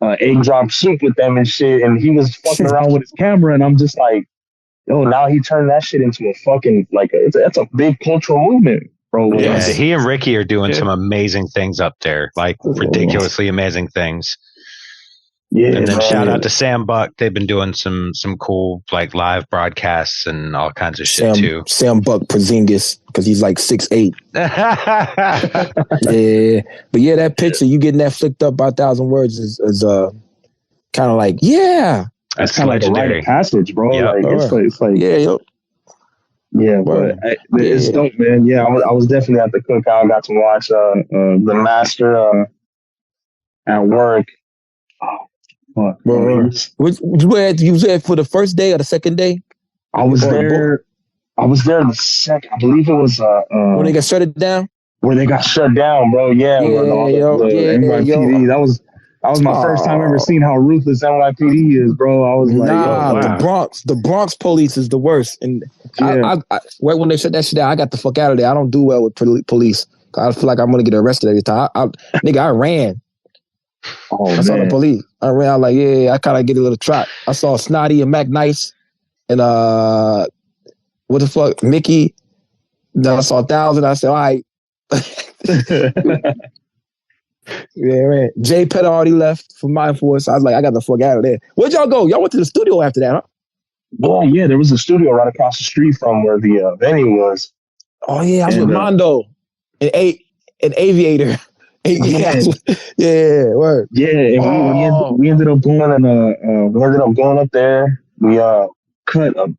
egg drop soup with them and shit, and he was fucking around with his camera, and I'm just like, yo, now he turned that shit into a fucking that's a big cultural movement. Bro, yeah, he and Ricky are doing some amazing things up there, like ridiculously amazing things. Yeah, and then shout out to Sam Buck. They've been doing some cool like live broadcasts and all kinds of shit too. Sam Buck Porzingis, because he's like 6'8". Yeah, but yeah, that picture you getting that flicked up by 1,000 Words is kind of like that's kind of like a rite of passage, bro. Yep. Like it's like Yeah, but it's dope, man. Yeah, I was definitely at the cookout. I got to watch the master at work. Oh, you was there for the first day or the second day? I was there. I was there the second. I believe it was when they got shut down. Where they got shut down, bro. Yeah, NYPD. That was my first time ever seeing how ruthless NYPD is, bro. I was like, the Bronx police is the worst. And I right when they shut that shit down, I got the fuck out of there. I don't do well with police. I feel like I'm gonna get arrested every time. I ran. I saw the police. I ran. I was like, I kind of get a little trot. I saw Snotty and Mac Nice and what the fuck, Mickey. Then I saw 1,000. I said, all right. Yeah, man. Jay Pett already left for Mind Force. I was like, I got the fuck out of there. Where'd y'all go? Y'all went to the studio after that, huh? Well, yeah, there was a studio right across the street from where the venue was. Oh yeah, I was with Mondo and Aviator. Word. Yeah, and we ended up going up there. We cut a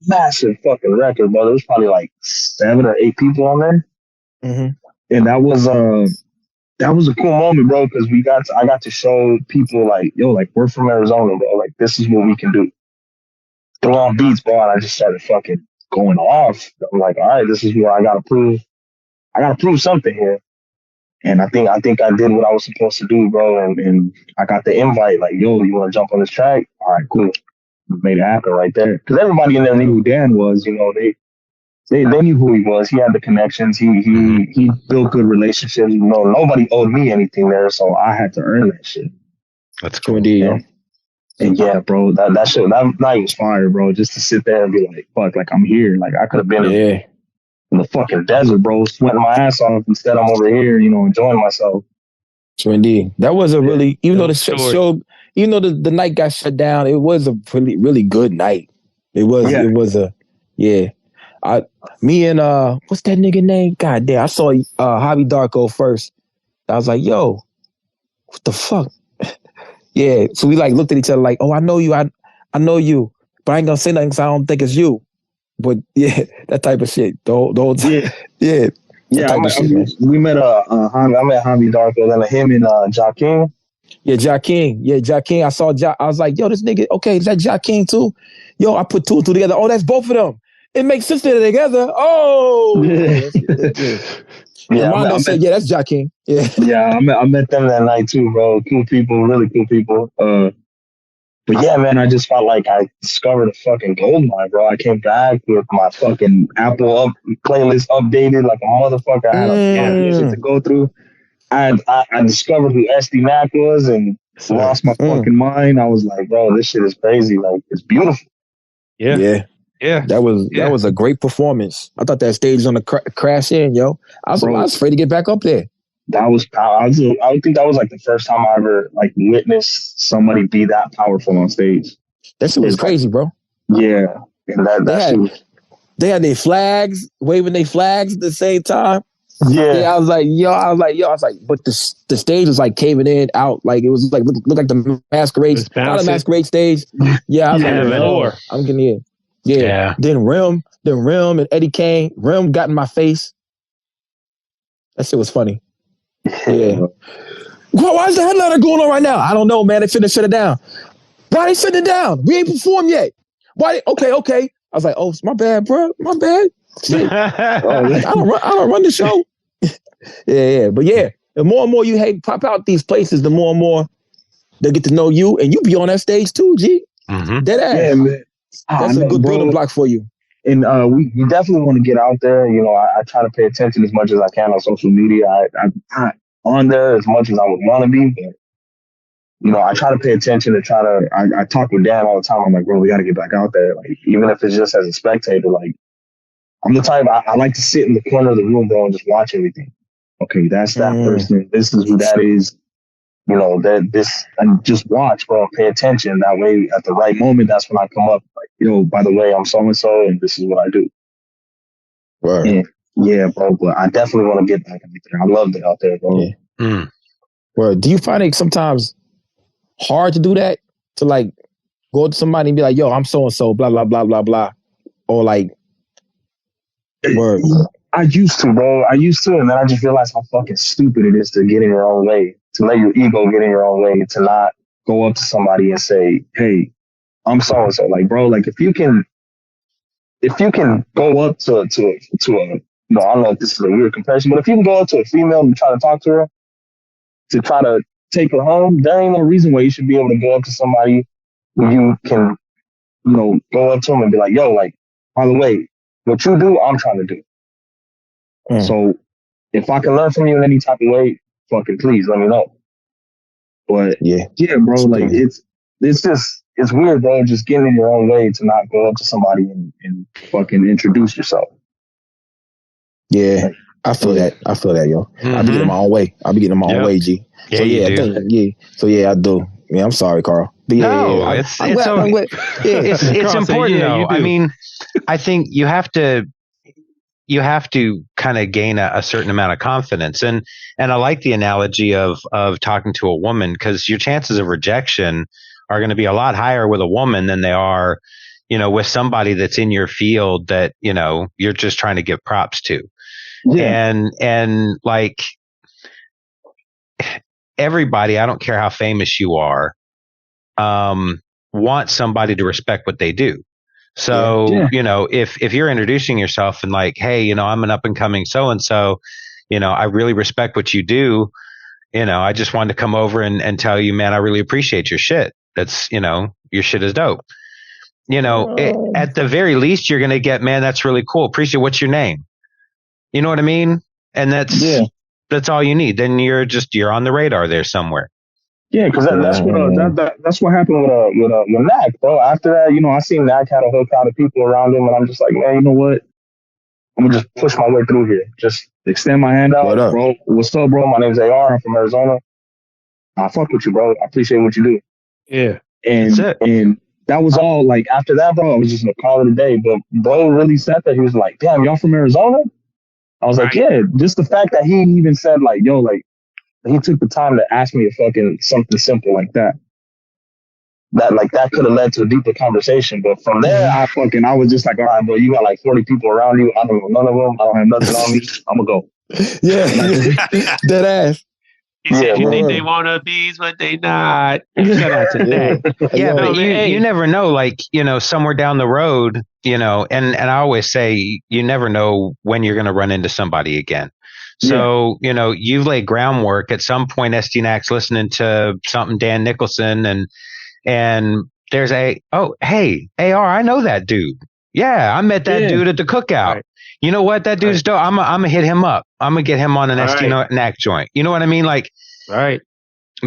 massive fucking record, bro. There was probably like 7 or 8 people on there. Mm-hmm. And that was that was a cool moment, bro, because I got to show people like, yo, like we're from Arizona, bro. Like this is what we can do. Throw on beats, bro, and I just started fucking going off. I'm like, all right, this is where I gotta prove something here. And I think I did what I was supposed to do, bro. And I got the invite, like, yo, you want to jump on this track? All right, cool. Made it happen right there. Because everybody in there knew who Dan was. You know, they knew who he was. He had the connections. He built good relationships. You know, nobody owed me anything there, so I had to earn that shit. That's cool. And yeah, bro, that shit, that night was fire, bro. Just to sit there and be like, fuck, like I'm here. Like I could have been in the fucking desert, bro, sweating my ass off. Instead, I'm over here, you know, enjoying myself. So indeed, that was a really, even though the show, even though the night got shut down, it was a really, really good night. It was me and what's that nigga name? God damn, I saw Hobby Darko first. I was like, yo, what the fuck? Yeah, so we like looked at each other like, oh, I know you, I know you, but I ain't gonna say nothing because I don't think it's you. But yeah, that type of shit. The whole time. Yeah. I met Hobby Darko, then him and Joaquin. Yeah, Joaquin. I saw I was like, yo, this nigga, okay, is that Joaquin too? Yo, I put two and two together. Oh, that's both of them. It makes sense that they're together. Oh. Yeah, Mondo said, yeah, that's Joaquin. Yeah. Yeah, I met them that night too, bro. Cool people, really cool people. But yeah, man, I just felt like I discovered a fucking goldmine, bro. I came back with my fucking Apple playlist updated like a motherfucker. I had a lot of music to go through. I discovered who SD Mac was and lost my fucking mind. I was like, bro, this shit is crazy. Like, it's beautiful. Yeah. That was a great performance. I thought that stage was on the crash in, yo. I was afraid to get back up there. I think that was like the first time I ever like witnessed somebody be that powerful on stage. That shit was crazy, bro. Yeah. And they had their flags, waving their flags at the same time. Yeah. I was like, but the stage was like caving in out. Like it was like looked like the masquerade, not a masquerade stage. Yeah, I was like, I'm getting in. Yeah. Then Rim and Eddie Kane. Rim got in my face. That shit was funny. Yeah. Why is the headliner going on right now? I don't know, man. They finna shut it down. Why they shutting it down? We ain't performed yet. Why? Okay. I was like, oh, my bad, bro. My bad. I don't run the show. Yeah. But yeah, the more and more you pop out these places, the more and more they get to know you, and you be on that stage too, G. Mm-hmm. Dead ass. Yeah, man. That's a good building block for you. And we definitely want to get out there. You know, I try to pay attention as much as I can on social media. I'm not on there as much as I would want to be, but you know, I try to pay attention to I talk with Dan all the time. I'm like, bro, we got to get back out there. Like, even if it's just as a spectator, like, I'm the type, I like to sit in the corner of the room, bro, and just watch everything. Okay, that's that person. This is who that is. You know, and just watch, bro, pay attention. That way, at the right moment, that's when I come up, like, yo, by the way, I'm so-and-so, and this is what I do. Right. And, yeah, bro, but I definitely want to get back out there. I love it out there, bro. Yeah. Well, do you find it sometimes hard to do that? To, like, go up to somebody and be like, yo, I'm so-and-so, blah, blah, blah, blah, blah. Or, like, word. I used to, bro. And then I just realized how fucking stupid it is to get in your own way, to let your ego get in your own way, to not go up to somebody and say, hey, I'm so-and-so. Like, bro, like if you can go up to a, no, I don't know if this is a weird comparison, but if you can go up to a female and try to talk to her, to try to take her home, there ain't no reason why you should be able to go up to somebody who you can, you know, go up to them and be like, yo, like, by the way, what you do, I'm trying to do. So if I can learn from you in any type of way, fucking please let me know. But yeah, bro, like it's weird, bro, just getting in your own way to not go up to somebody and fucking introduce yourself. Yeah, like, I feel that, yo. I be getting in my own way. Own way, G. Yeah, so I do. Yeah, I'm sorry, Carl. But it's important though. I mean, I think you have to kind of gain a certain amount of confidence. And I like the analogy of talking to a woman, because your chances of rejection are going to be a lot higher with a woman than they are, you know, with somebody that's in your field that, you know, you're just trying to give props to. Yeah. And like, everybody, I don't care how famous you are, wants somebody to respect what they do. So, you know, if you're introducing yourself and like, hey, you know, I'm an up and coming so-and-so, you know, I really respect what you do. You know, I just wanted to come over and tell you, man, I really appreciate your shit. That's, you know, your shit is dope. You know, at the very least, you're going to get, man, that's really cool. Appreciate, what's your name? You know what I mean? And that's all you need. Then you're on the radar there somewhere. Yeah, because that's what happened with Mac, bro. After that, you know, I seen Mac had a whole crowd of people around him, and I'm just like, man, you know what? I'm gonna just push my way through here. Just extend my hand out, bro. What's up, bro? My name's AR. I'm from Arizona. I fuck with you, bro. I appreciate what you do. Yeah, and that was all. Like after that, bro, I was just gonna call it a day. But bro really said that. He was like, damn, y'all from Arizona? I was like, yeah. Just the fact that he even said like, yo, like. He took the time to ask me a fucking something simple like that. That could have led to a deeper conversation. But from there, I was just like, all right, bro, you got like 40 people around you. I don't know none of them. I don't have nothing on me. I'm gonna go. Yeah, dead ass. He said, you think they want to be, but they not. Shout out to that. Yeah, but you never know, like, you know, somewhere down the road, you know, and I always say, you never know when you're going to run into somebody again. So, you know, you've laid groundwork. At some point, SDNAC's listening to something Dan Nicholson and there's hey, AR, I know that dude. Yeah, I met that dude at the cookout. Right. You know what? That dude's dope. I'm gonna hit him up. I'm gonna get him on an SDNAC joint. You know what I mean? Like,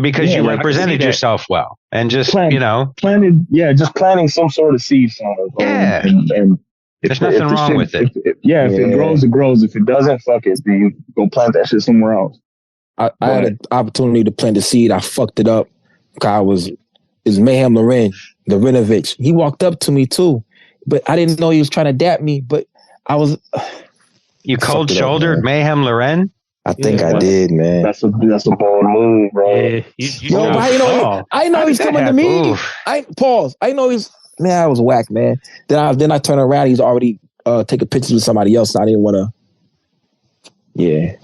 because you represented yourself well and just, you know. Just planting some sort of seed somewhere. Yeah. And there's nothing wrong with it. If it grows, it grows. If it doesn't, fuck it. Then you go plant that shit somewhere else. I had an opportunity to plant the seed. I fucked it up. It's Mayhem Loren, the Rinovich. He walked up to me too, but I didn't know he was trying to dap me. But I was. You cold shouldered Mayhem Loren? I think I did, man. That's a bold move, bro. Yeah, but I know he's coming to me. I know he's. Man, I was whack, man. Then I turn around. He's already taking pictures with somebody else. And I didn't want to. Yeah.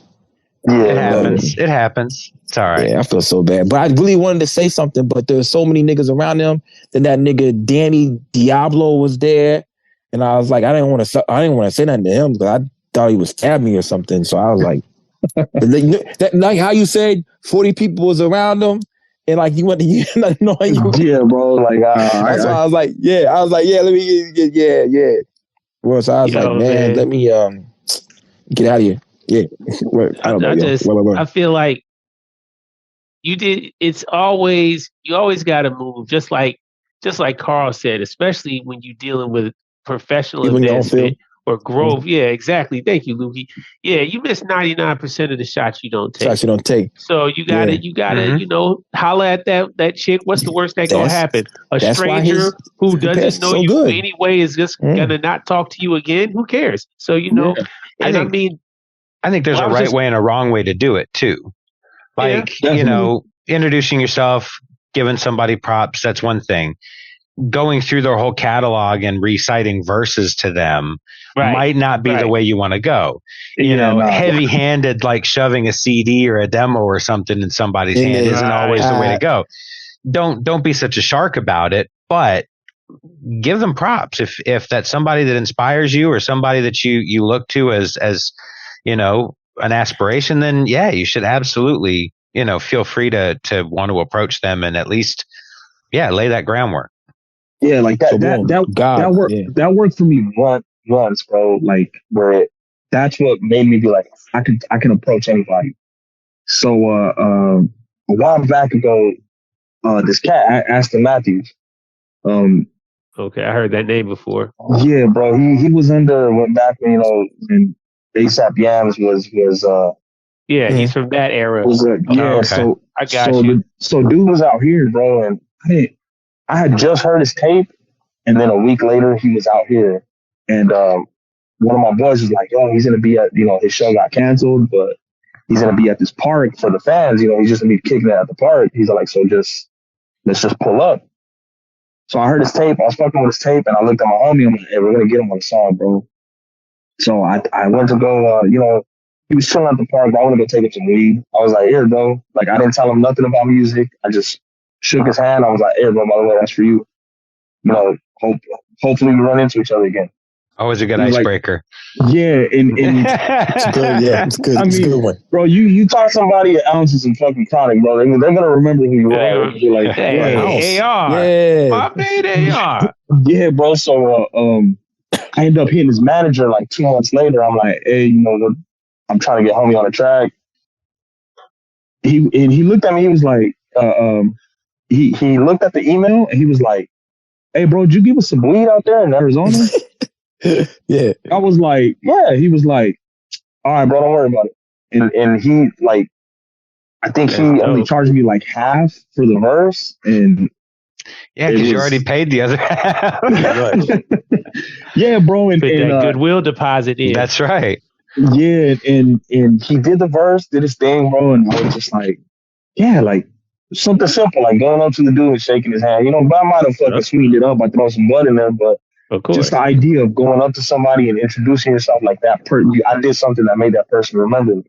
It happens. It happens. It's all right. Yeah, I feel so bad. But I really wanted to say something, but there's so many niggas around him. Then that nigga Danny Diablo was there, and I was like, I didn't want to say nothing to him because I thought he was stabbing me or something. So I was like, like how you said 40 people was around him. And like you went to yeah, bro. Like that's why I was like, let me get. Well, so I was like, man, let me get out of here. Yeah, I don't know. I feel like you always got to move, just like Carl said, especially when you're dealing with professional advancement or growth. Yeah, exactly. Thank you, Lukey. Yeah, you miss 99% of the shots you don't take. So you gotta, you know, holler at that chick. What's the worst that gonna happen? A stranger who doesn't know you anyway is just gonna not talk to you again. Who cares? So you know, I think there's a right way and a wrong way to do it too. Like, you know, introducing yourself, giving somebody props, that's one thing. Going through their whole catalog and reciting verses to them might not be the way you want to go. You know, heavy-handed, like shoving a CD or a demo or something in somebody's hand isn't always the way to go. Don't be such a shark about it, but give them props. If that's somebody that inspires you or somebody that you look to as you know, an aspiration, then yeah, you should absolutely, you know, feel free to want to approach them and at least, lay that groundwork. Yeah, like that worked for me once, bro. Like that's what made me be like, I can approach anybody. So a while back ago, this cat, Aston Matthews. Okay, I heard that name before. Yeah, bro. He was went back, you know, and ASAP Yams was he's from that era. So I got you. So dude was out here, bro, and I had just heard his tape, and then a week later he was out here, and one of my boys was like, "Yo, he's gonna be at, you know, his show got canceled, but he's gonna be at this park for the fans. You know, he's just gonna be kicking it at the park." He's like, "So let's just pull up." So I heard his tape. I was fucking with his tape, and I looked at my homie. I'm like, "Hey, we're gonna get him on the song, bro." So I went to go, you know, He was chilling at the park, but I want to go take him some weed. I was like, here, bro. Like, I didn't tell him nothing about music. I just shook his hand. I was like, here, bro, by the way, that's for you. You know, hopefully we run into each other again. Always a good icebreaker. Like, yeah, and it's good. Yeah, it's good. It's a good one, bro. You taught somebody an ounce of some fucking chronic, bro. They're gonna remember who you are. Be like, hey, AR, yeah, my man, AR. Yeah, bro. So, I ended up hitting his manager like 2 months later. I'm like, hey, you know, I'm trying to get homie on the track. He looked at me. He was like, he looked at the email and he was like, hey, bro, did you give us some weed out there in Arizona? Yeah. I was like, yeah. He was like, all right, bro, don't worry about it. And he like, I think he only charged me like half for the verse, and yeah, because you already paid the other half. Yeah, bro, and that goodwill deposit in. That's right. Yeah, and he did the verse, did his thing, bro, and I was just like, yeah, like something simple, like going up to the dude and shaking his hand. You know, but I might have fucking sweetened it up by throwing some blood in there, but just the idea of going up to somebody and introducing yourself like that, I did something that made that person remember me.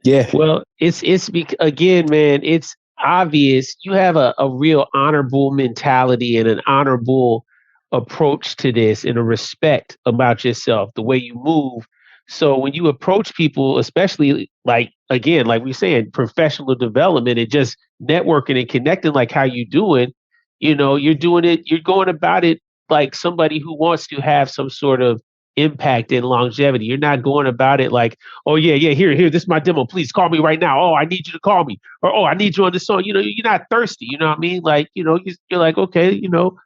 Yeah. Well, again, man, it's obvious you have a real honorable mentality and an honorable approach to this and a respect about yourself, the way you move. So when you approach people, especially like we're saying, professional development and just networking and connecting, like how you doing, you know, you're going about it like somebody who wants to have some sort of impact and longevity. You're not going about it like, oh yeah, here, this is my demo. Please call me right now. Oh, I need you to call me. Or, oh, I need you on this song. You know, you're not thirsty. You know what I mean? Like, you know, you're like, okay, you know,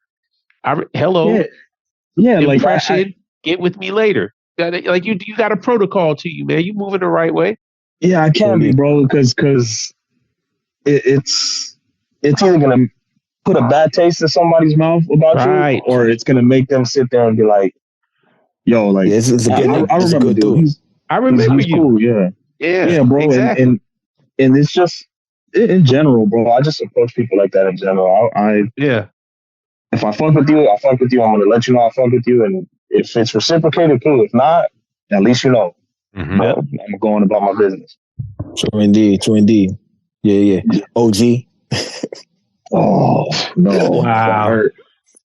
hello. Yeah, impression, like get with me later. Like you got a protocol to you, man. You moving the right way. Yeah, I can be, bro, because it's either gonna put a bad taste in somebody's mouth about you, or it's gonna make them sit there and be like, yo, like, yeah, I remember, dude. I remember he's you. Cool, yeah, bro. Exactly. And it's just in general, bro. I just approach people like that in general. If I fuck with you, I fuck with you. I'm gonna let you know I fuck with you, and if it's reciprocated, cool. If not, at least you know. Mm-hmm. I'm going about my business. True indeed. Yeah. OG. Oh no! Wow,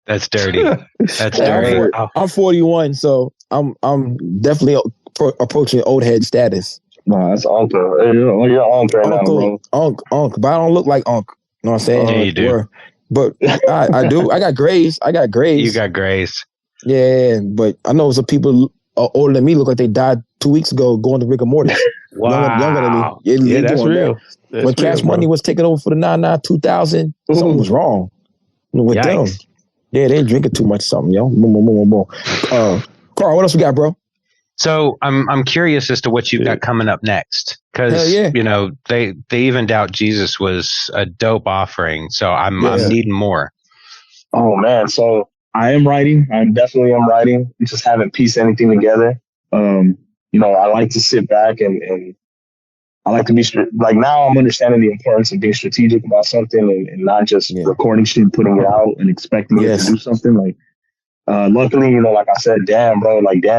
that's dirty. That's dirty. I'm 41, so I'm definitely approaching old head status. No, that's uncle. Hey, you're uncle right now, bro. Uncle, but I don't look like uncle. You know what I'm saying? Yeah, you do. But I do. I got grays. You got grays. Yeah, but I know some people older than me look like they died 2 weeks ago going to rigor mortis. Wow. Younger than me. Yeah, that's real. That. When Cash Money was taking over for the 99 2000, something was wrong with them. Yeah, they drinking too much something, yo. Carl, what else we got, bro? So I'm curious as to what you've got coming up next, because you know they evened out Jesus was a dope offering, so I'm needing more. Oh man, so I am writing. I definitely am writing. I just haven't pieced anything together. You know, I like to sit back and I like to be like, now I'm understanding the importance of being strategic about something and not just recording shit, putting it out and expecting it to do something. Like, luckily, you know, like I said, Dan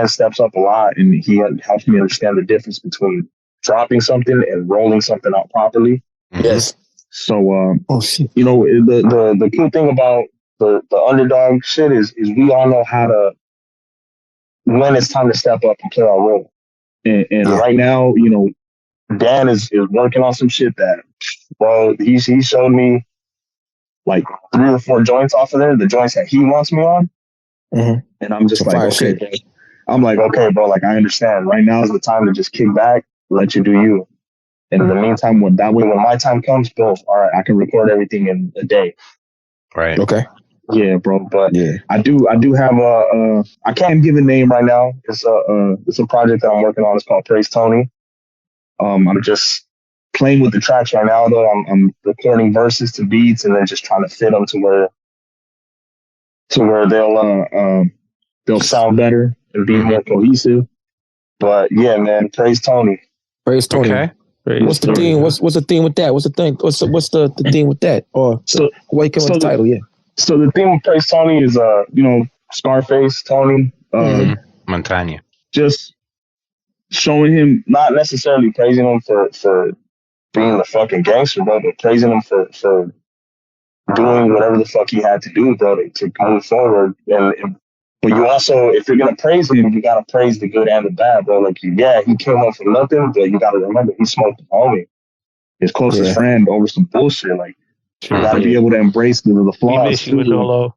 steps up a lot, and he helps me understand the difference between dropping something and rolling something out properly. Yes. So, you know, the cool thing about the underdog shit is we all know how to, when it's time to step up and play our role. And right now, you know, Dan is working on some shit that, bro, he showed me like 3 or 4 joints off of there, the joints that he wants me on. Mm-hmm. And I'm just okay, bro, like I understand. Right now is the time to just kick back, let you do you. And in the meantime, when my time comes, boom, all right, I can record everything in a day. Right. Okay. Yeah, bro. But I do have I can't give a name right now. It's a project that I'm working on. It's called Praise Tony. I'm just playing with the tracks right now, though. I'm recording verses to beats and then just trying to fit them to where they'll sound better and be more cohesive. But yeah, man, Praise Tony. Praise Tony. Okay. What's the theme? What's the theme with that? What's the thing? What's the theme with that? Or why you came with the title? Yeah. So the theme with Praise Tony is you know, Scarface, Tony, Montana. Just showing him, not necessarily praising him for being the fucking gangster, bro, but praising him for doing whatever the fuck he had to do, bro, to move forward. But you also, if you're gonna praise him, you gotta praise the good and the bad, bro. Like, yeah, he came up from nothing, but you gotta remember he smoked the homie, his closest friend, over some bullshit. Like, you gotta be able to embrace the flaws. We miss you, Manolo.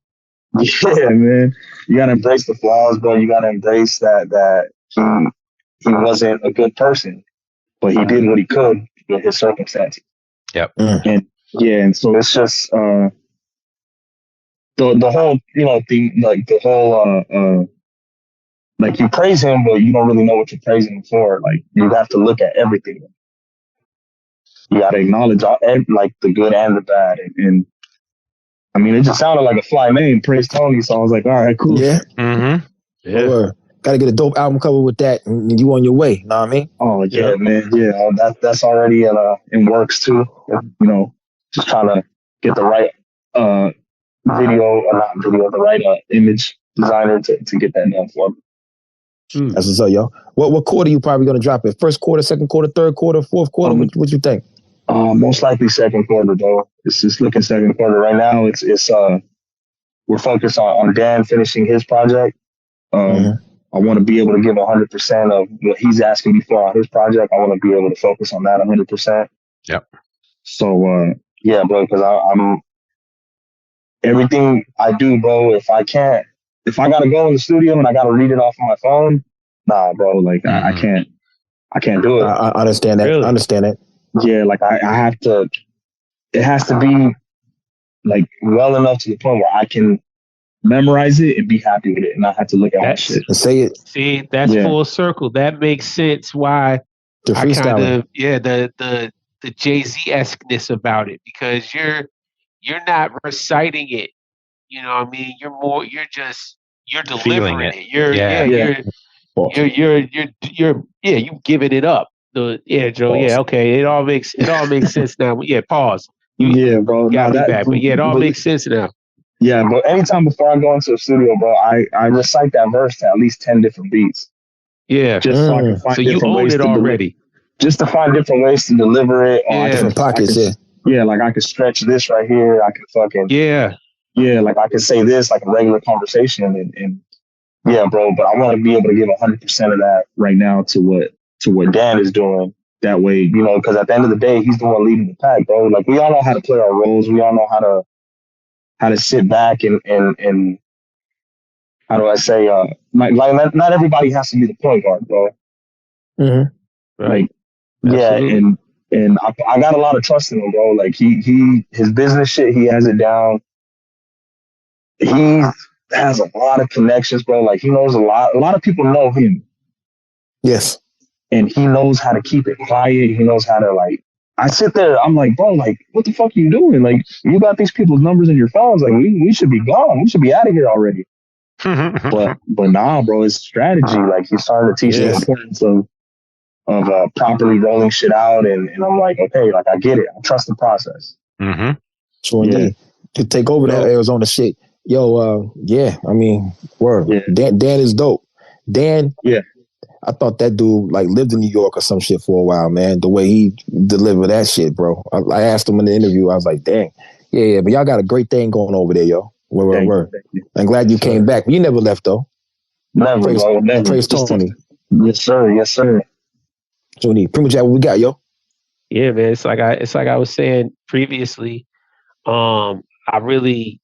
Yeah, man. You gotta embrace the flaws, bro. You gotta embrace that he wasn't a good person, but he did what he could with his circumstances. Yep. And yeah, and so it's just the whole, you know, thing, like the whole like you praise him, but you don't really know what you're praising him for. Like, you have to look at everything. You got to acknowledge like the good and the bad. And I mean, it just sounded like a fly name, Praise Tony. So I was like, all right, cool. Yeah. Mm-hmm. Yeah. Got to get a dope album cover with that, and you on your way. You know what I mean? Oh yeah, man. Yeah, that's already in works too. You know, just trying to get the right the right image designer to get that done for me. That's what's up, yo. What quarter you probably gonna drop it? First quarter, second quarter, third quarter, fourth quarter? What you think? Most likely second quarter, though. It's just looking second quarter right now. It's we're focused on Dan finishing his project. I want to be able to give 100% of what he's asking me for on his project. I want to be able to focus on that 100%. Yep. So yeah, bro, because I'm everything I do, bro. If I gotta go in the studio and I gotta read it off of my phone, nah, bro. Like I can't do it. I understand that. Really? I understand that. Yeah, like I have to. It has to be like well enough to the point where I can memorize it and be happy with it, and not have to look at that shit and say it. See, that's full circle. That makes sense. Why the freestyle? The Jay-Z-esqueness about it, because you're not reciting it. You know what I mean? You're delivering it. You giving it up. Joe. Pause. Yeah, okay. It all makes sense now. Yeah, pause. Bro. Got me back, but it all makes sense now. Yeah, but anytime before I go into the studio, bro, I recite that verse to at least 10 different beats. Yeah, just so I can find different ways it already. Just to find different ways to deliver it. Different pockets. Like I could stretch this right here. I could fucking like I could say this like a regular conversation, and yeah, bro. But I want to be able to give 100% of that right now to what Dan is doing. That way, you know, because at the end of the day, he's the one leading the pack, bro. Like, we all know how to play our roles. We all know how to sit back and how do I say, like not everybody has to be the point guard, bro. Mm-hmm. Like, absolutely. and I got a lot of trust in him, bro. Like, his business shit, he has it down. He has a lot of connections, bro. Like, he knows a lot of people know him. Yes. And he knows how to keep it quiet. He knows how to, like, I sit there, I'm like, bro, like, what the fuck are you doing? Like, you got these people's numbers in your phones. Like, we should be gone. We should be out of here already. but nah, bro, it's strategy. Like, he's starting to teach the importance of properly rolling shit out. And I'm like, okay, like, I get it. I trust the process. Mm-hmm. So indeed, to take over that Arizona shit. Yo, I mean, word. Yeah. Dan is dope. Dan, I thought that dude like lived in New York or some shit for a while, man. The way he delivered that shit, bro. I asked him in the interview. I was like, dang. Yeah, but y'all got a great thing going over there, yo. Word. I'm glad you came back. You never left, though. Never, bro. Never. Praise Tony. Yes, sir. Tony, pretty much what we got, yo. Yeah, man. It's like I was saying previously. I really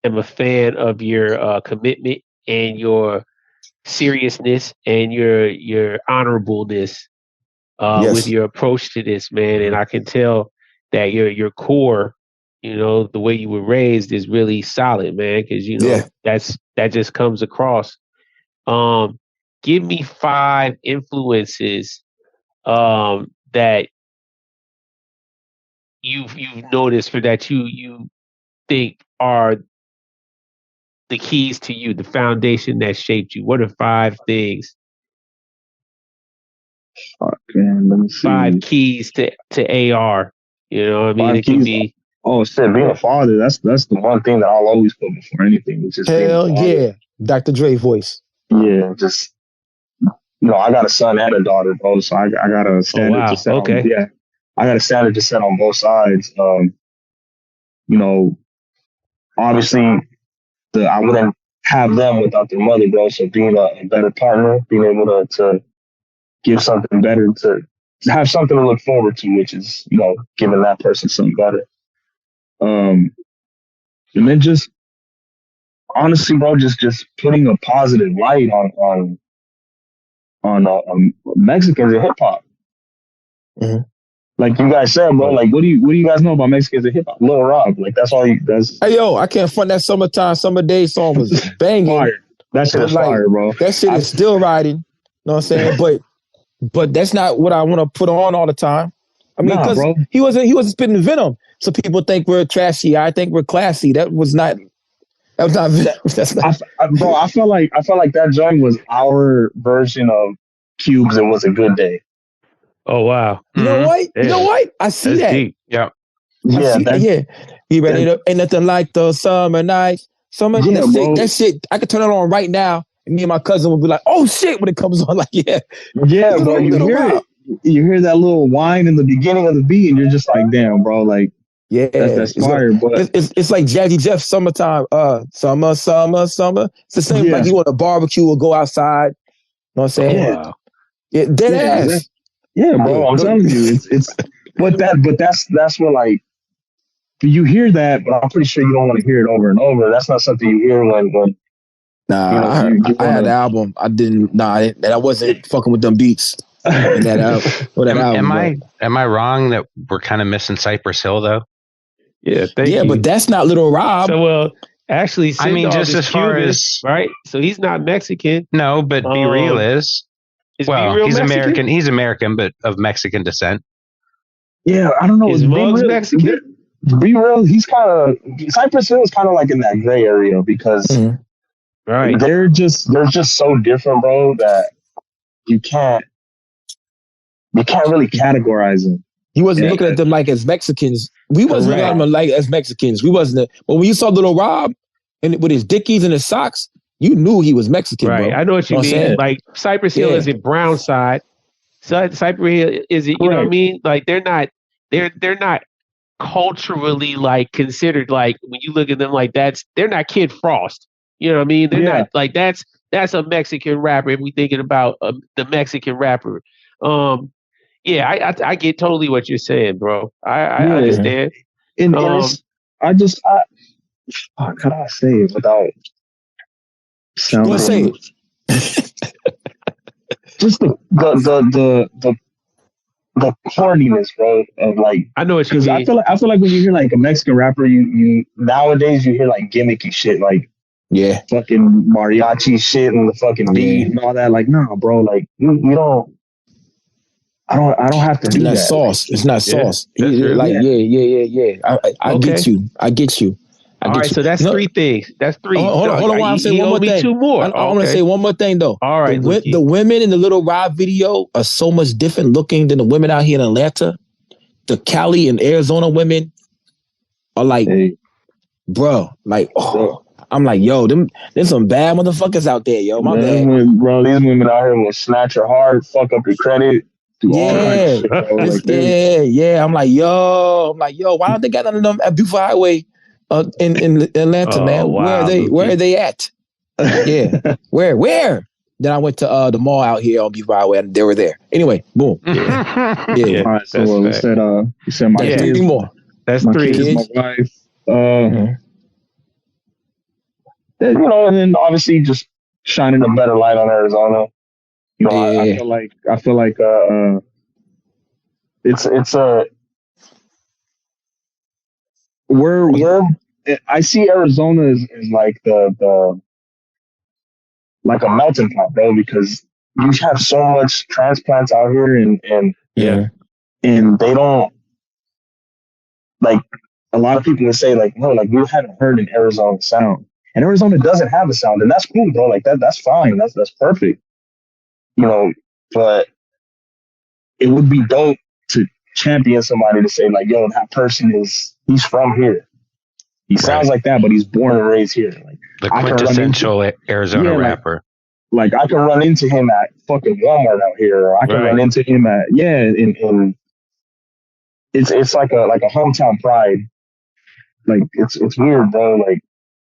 am a fan of your commitment and your seriousness and your honorableness with your approach to this, man. And I can tell that your core, you know, the way you were raised is really solid, man, because you know that just comes across. Give me 5 influences that you've noticed for that you think are the keys to you, the foundation that shaped you. What are 5 things? Man, let me see. 5 keys to AR. You know what I mean? It could be. Oh shit, being a father, that's the one thing that I'll always put before anything. It's just hell yeah. Dr. Dre voice. Yeah, just I got a son and a daughter, bro. So I got a standard to set. Okay. I got a standard to set on both sides. Obviously, I wouldn't have them without their mother, bro. So being a better partner, being able to give something better, to have something to look forward to, which is, giving that person something better. And then just honestly, bro, just putting a positive light on Mexicans and hip hop. Mm-hmm. Like you guys said, bro. Like, what do you guys know about Mexicans and hip hop? Lil Rob, like that's all he does. Hey yo, I can't front that Summer Day song was banging. Fire. That shit is fire, bro. That shit is still riding. You know what I'm saying? But that's not what I want to put on all the time. I mean, because he wasn't spitting venom. So people think we're trashy. I think we're classy. That was not venom. That's not. Bro, I felt like that joint was our version of Cube's It Was a Good Day. Oh wow! You know what? You know what? I see that's that. Deep. Yeah. Yeah. You ready to ain't nothing like the summer nights. That shit. I could turn it on right now, and me and my cousin would be like, "Oh shit!" when it comes on. Like, yeah, bro. You hear it. You hear that little whine in the beginning of the beat, and you're just like, "Damn, bro!" Like, yeah, that's fire. But it's like Jazzy Jeff summertime. Summer. It's the same. Like you want a barbecue or go outside. You know what I'm saying? Wow. Yeah, dead ass. Yeah, bro. I'm telling you, it's but that's what, like, you hear that, but I'm pretty sure you don't want to hear it over and over. That's not something you hear when. Nah, I had the album. I didn't. Nah, and I wasn't fucking with them beats. Am I wrong that we're kind of missing Cypress Hill though? Yeah, thank you. But that's not Little Rob. So actually, I mean, just as far as right. So he's not Mexican. No, but Be Real is. Well, he's Mexican? American. He's American, but of Mexican descent. Yeah, I don't know. Is Muggs Mexican? Be Real. He's kind of Cypress Hill is kind of like in that gray area because right. They're just so different, bro, that you can't really categorize them. He wasn't looking at them like as Mexicans. We wasn't looking at them like as Mexicans. We wasn't. But when you saw Little Rob and with his Dickies and his socks, you knew he was Mexican, right? Bro. I know what you mean. Like Cypress Hill is in brown side. So Cypress Hill is it? You know what I mean? Like they're not culturally like considered like when you look at them like they're not Kid Frost. You know what I mean? They're not like that's a Mexican rapper. If we thinking about the Mexican rapper, I get totally what you're saying, bro. I understand. And how can I say it without sounding? Say it. Just the corniness, bro. Of like, I know what you mean. I feel like when you hear like a Mexican rapper, you nowadays you hear like gimmicky shit, like fucking mariachi shit and the fucking beat and all that. Like, nah, bro. Like, you don't. I don't have to do that. Sauce. It's not sauce. Yeah, I get you. All right, so that's three things. That's three. Hold on. I'm saying one more thing. Two more. I want to say one more thing though. All right, the women in the Little Rob video are so much different looking than the women out here in Atlanta. The Cali and Arizona women are like, bro, like, I'm like, yo, there's some bad motherfuckers out there, yo. My bad. Bro, these women out here will snatch your heart, fuck up your credit. Yeah. I'm like, yo, why don't they got none of them at Buford Highway in Atlanta, man? Wow, where are they at? Yeah. Where? Then I went to the mall out here on Buford Highway and they were there. Anyway, boom. Yeah. All right, so we said my kids. Three more. That's my three. Kids, my wife. And then obviously just shining a better light on Arizona. I feel like it's a I see Arizona as like the like a melting pot, bro, because you have so much transplants out here and they don't, like, a lot of people would say like, no, like we haven't heard an Arizona sound, and Arizona doesn't have a sound, and that's cool, bro. Like that's fine. That's perfect. But it would be dope to champion somebody to say like, yo, that person he's from here. He sounds like that, but he's born and raised here. Like the quintessential Arizona rapper. like I can run into him at fucking Walmart out here, or I can run into him at in it's like a hometown pride. Like it's weird, bro. Like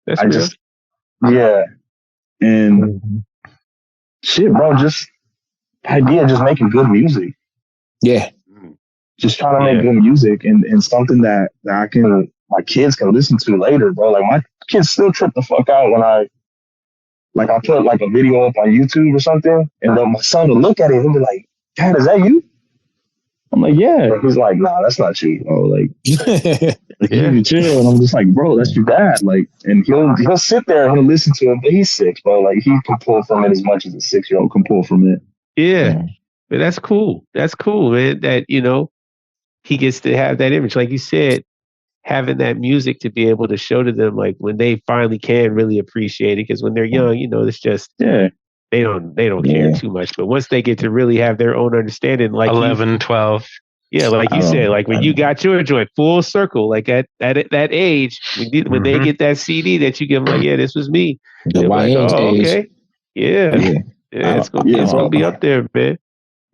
That's I real. just and shit, bro. Just idea, just making good music. Yeah. Just trying to make good music and something that my kids can listen to later, bro. Like my kids still trip the fuck out when I put like a video up on YouTube or something, and then my son will look at it and be like, "Dad, is that you?" I'm like, "Yeah." And he's like, "Nah, that's not you, bro." Like, you can chill. And I'm just like, "Bro, that's your dad." Like, and he'll sit there and he'll listen to it, but he's 6, bro. Like, he can pull from it as much as a 6-year-old can pull from it. Yeah, but that's cool. That's cool, man. That he gets to have that image, like you said, having that music to be able to show to them, like when they finally can really appreciate it. Because when they're young, it's just they don't care too much. But once they get to really have their own understanding, like 11, 12. Yeah, like you said, like when you got your joint full circle, like at that age, when they get that CD that you give them, like, yeah, this was me. The They're like, YN's oh, age. okay, yeah, it's gonna be up there, man.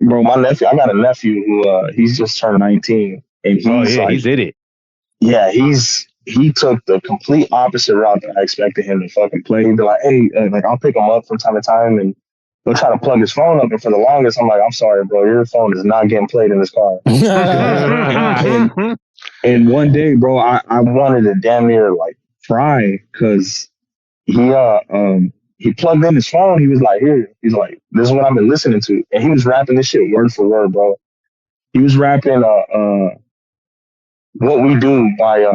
Bro, I got a nephew who he's just turned 19, and he's in it. Yeah, he took the complete opposite route that I expected him to fucking play. He'd be like, "Hey, like I'll pick him up from time to time," and he'll try to plug his phone up. And for the longest, I'm like, "I'm sorry, bro, your phone is not getting played in this car." and one day, bro, I wanted to damn near like cry because he plugged in his phone. He was like, "Here," he's like, "This is what I've been listening to," and he was rapping this shit word for word, bro. He was rapping "What We Do" by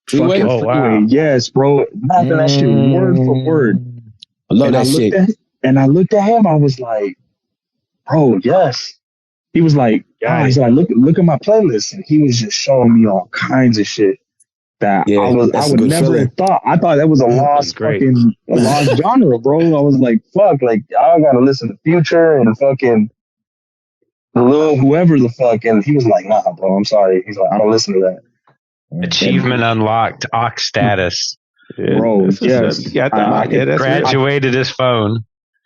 Freeway. Oh, wow. Yes, bro. Rapping that shit word for word. I love that shit. And I looked at him. I was like, "Bro, yes." He was like, he's like, look at my playlist, and he was just showing me all kinds of shit that I would never have thought. I thought that was a lost genre, bro. I was like, fuck, like I gotta listen to Future and fucking Lil whoever the fuck, and he was like, "Nah, bro, I'm sorry." He's like, "I don't listen to that." Achievement unlocked, Ox status. Yeah, bro, yes. Graduated his phone.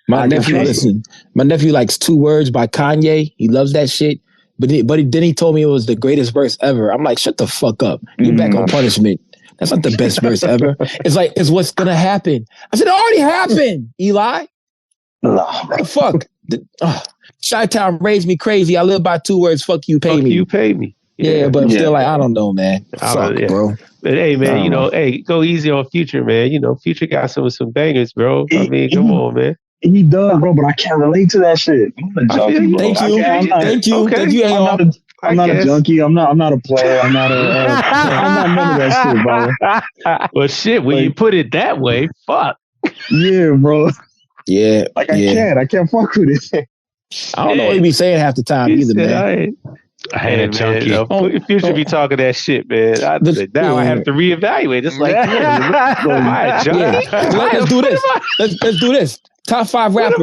My nephew likes 2 Words by Kanye. He loves that shit. But then he told me it was the greatest verse ever. I'm like, shut the fuck up. You back on punishment. That's not the best verse ever. It's what's gonna happen. I said, it already happened, Eli. What the fuck? Chi-Town raised me crazy. I live by 2 words. Fuck you, pay me. You pay me. Yeah, but I'm still like, I don't know, man. Fuck, bro. But hey, man, go easy on Future, man. Future got some bangers, bro. I mean, come on, man. He does, bro, but I can't relate to that shit. I'm a junkie, bro. Thank you. I'm not a junkie. I'm not a player. I'm not none of that shit, bro. Well, shit, when you put it that way, fuck. Yeah, bro. Yeah. Like I can't fuck with it. I don't know what he be saying half the time either, man. I ain't a junkie. Future be talking that shit, man. I have to reaevaluate. It's like, let's do this. Let's do this. Top 5 rappers,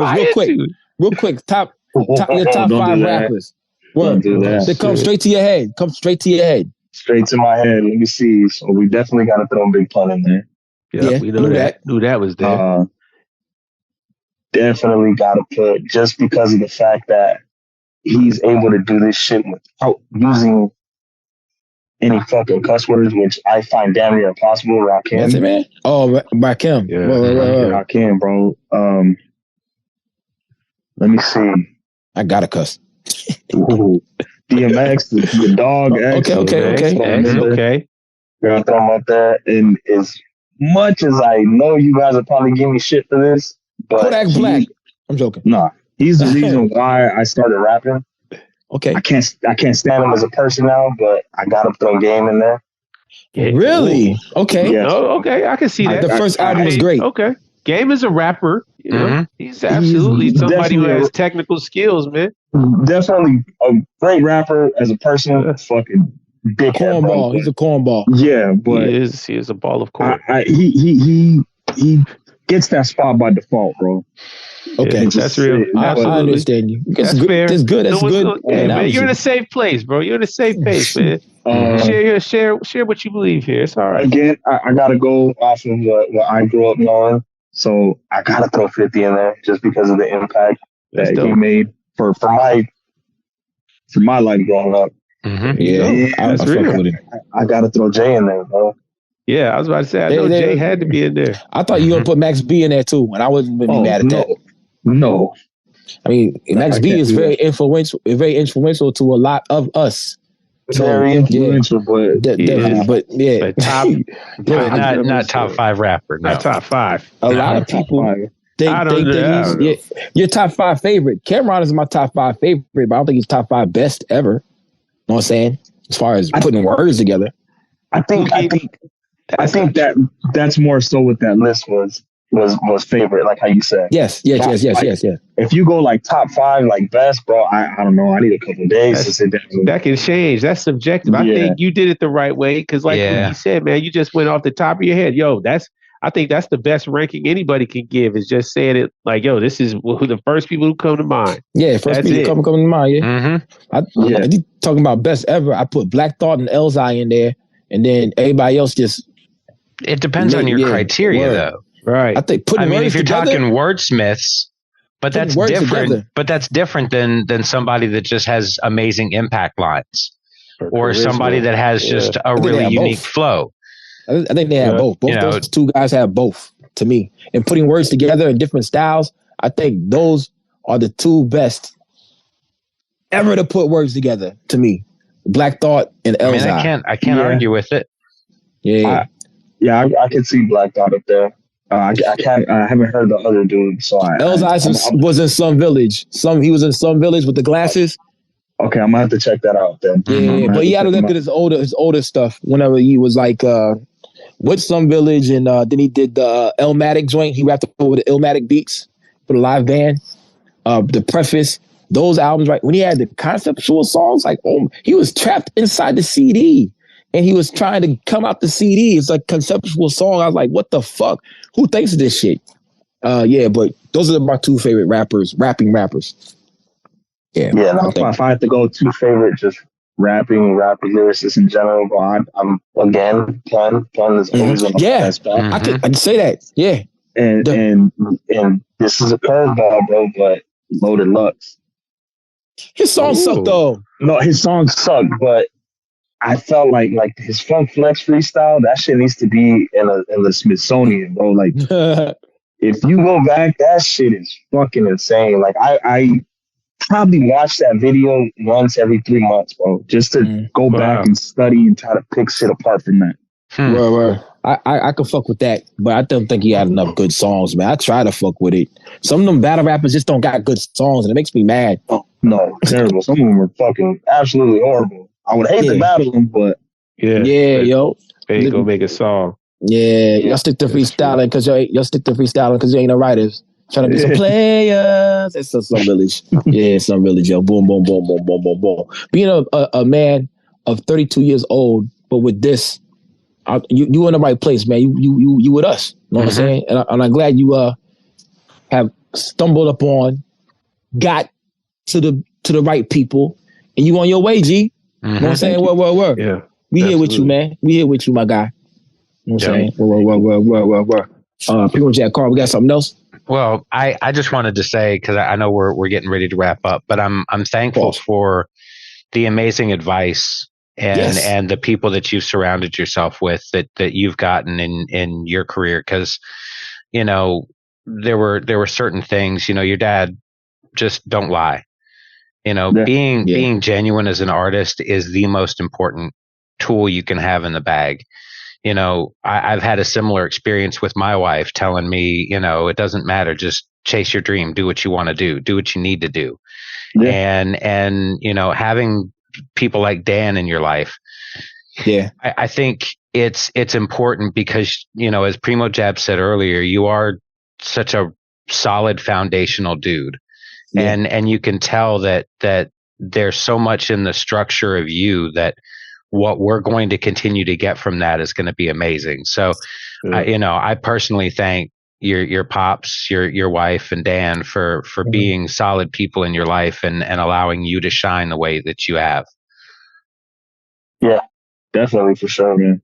real quick. Top 5 rappers. Don't do that. They come straight to your head. Straight to my head. Let me see. So we definitely got to throw a Big Pun in there. Yeah, we know that. Knew that was there. Definitely got to put, just because of the fact that he's able to do this shit without using any fucking cuss words, which I find damn near impossible. Rakim. That's it, man. Oh, Rakim. Yeah. Rakim, bro. Let me see. I gotta cuss. Ooh. DMX, the dog. Okay. Gotta throw him up there. And as much as I know you guys will probably give me shit for this, but Kodak Black. I'm joking. Nah, he's the reason why I started rapping. Okay. I can't stand him as a person now, but I gotta throw Game in there. Yeah. Really? Ooh. Okay. Yes. Oh, okay. I can see that. The first album was great. Okay. Game is a rapper. He's absolutely somebody who has technical skills, man. Definitely a great rapper as a person. Fucking big cornball. He's a cornball. Yeah, but he is a ball of corn. He gets that spot by default, bro. Okay, yeah, that's real. I understand you. That's fair. That's good. That's good. Man, you're in a safe place, bro. You're in a safe place, man. Share what you believe here. It's all right. Again, I gotta go off of what I grew up knowing. So I gotta throw 50 in there just because of the impact that he made for my life growing up. Mm-hmm. Yeah, that's real. With it. I gotta throw Jay in there, bro. Yeah, I was about to say, I know Jay had to be in there. I thought you would put Max B in there too, and I wouldn't be mad at that. No. I mean, Max B is very influential to a lot of us. Very influential, but not top 5 rapper. No. Not top 5. A lot of people think that he's your top 5 favorite. Cameron is my top 5 favorite, but I don't think he's top 5 best ever. You know what I'm saying? As far as putting words together. I think that's more so what that list was favorite, like how you said. Yes. If you go like top 5, like best, bro, I don't know. I need a couple of days to sit down. That can change. That's subjective. I think you did it the right way because, like you said, man, you just went off the top of your head. Yo, I think that's the best ranking anybody can give is just saying it like, yo, this is who the first people who come to mind. Yeah, first people come to mind. Yeah. If you talking about best ever, I put Black Thought and Elzai in there, and then everybody else just. It depends on your criteria, though. Right. I think if you're talking wordsmiths, but that's different. Together. But that's different than somebody that just has amazing impact lines, or somebody that has just a really unique flow. I think they have both. Those two guys have both to me. And putting words together in different styles, I think those are the two best ever to put words together to me. Black Thought and Elzai. I can't argue with it. Yeah. I can see Black Thought up there. I haven't heard the other dude. So Elzai was in Some Village. He was in Some Village with the glasses. Okay, I'm gonna have to check that out then. Yeah, but he had to look at his older stuff. Whenever he was like with Some Village, and then he did the Illmatic joint. He rapped over the Illmatic beats for the live band. The Preface, those albums, right? When he had the conceptual songs, like he was trapped inside the CD. And he was trying to come out the CD. It's like conceptual song. I was like, what the fuck? Who thinks of this shit? But those are my 2 favorite rapping rappers. Yeah, if I had to go 2 favorite, just rapping lyricists in general, but I'm again, Pun is always on the best back. I could say that. Yeah. And this is a curveball, bro, but Loaded Lux. His songs suck though. No, his songs suck, but I felt like his Funk Flex freestyle, that shit needs to be in the Smithsonian, bro. Like, if you go back, that shit is fucking insane. Like, I probably watch that video once every 3 months, bro, just to go back and study and try to pick shit apart from that. I can fuck with that, but I don't think he had enough good songs, man. I try to fuck with it. Some of them battle rappers just don't got good songs, and it makes me mad. Oh, no, terrible. Some of them are fucking absolutely horrible. I would hate to battle them, but yo, they ain't gonna make a song. Yeah, y'all stick to freestyling because you ain't no writers. Trying to be some players. It's Some Village. Yeah, Some Village, yo. Boom, boom, boom, boom, boom, boom, boom. Being a man of 32 years old, but with this, you in the right place, man. You with us. You know what I'm saying? And I'm glad you have stumbled upon, got to the right people, and you on your way, G. You know what I'm saying? Word. Yeah. We here with you, man. We here with you, my guy. You know what I'm saying? Word. People Jack Carr, we got something else? Well, I just wanted to say, because I know we're getting ready to wrap up, but I'm thankful for the amazing advice and the people that you've surrounded yourself with that you've gotten in your career. Because, there were certain things, your dad, just don't lie. Being genuine as an artist is the most important tool you can have in the bag. I've had a similar experience with my wife telling me, it doesn't matter. Just chase your dream. Do what you want to do what you need to do. Yeah. And having people like Dan in your life. Yeah. I think it's important because, as Primo Jab said earlier, you are such a solid foundational dude. Yeah. And you can tell that there's so much in the structure of you that what we're going to continue to get from that is going to be amazing. So, I personally thank your pops, your wife, and Dan for being solid people in your life and allowing you to shine the way that you have. Yeah, definitely, for sure, man.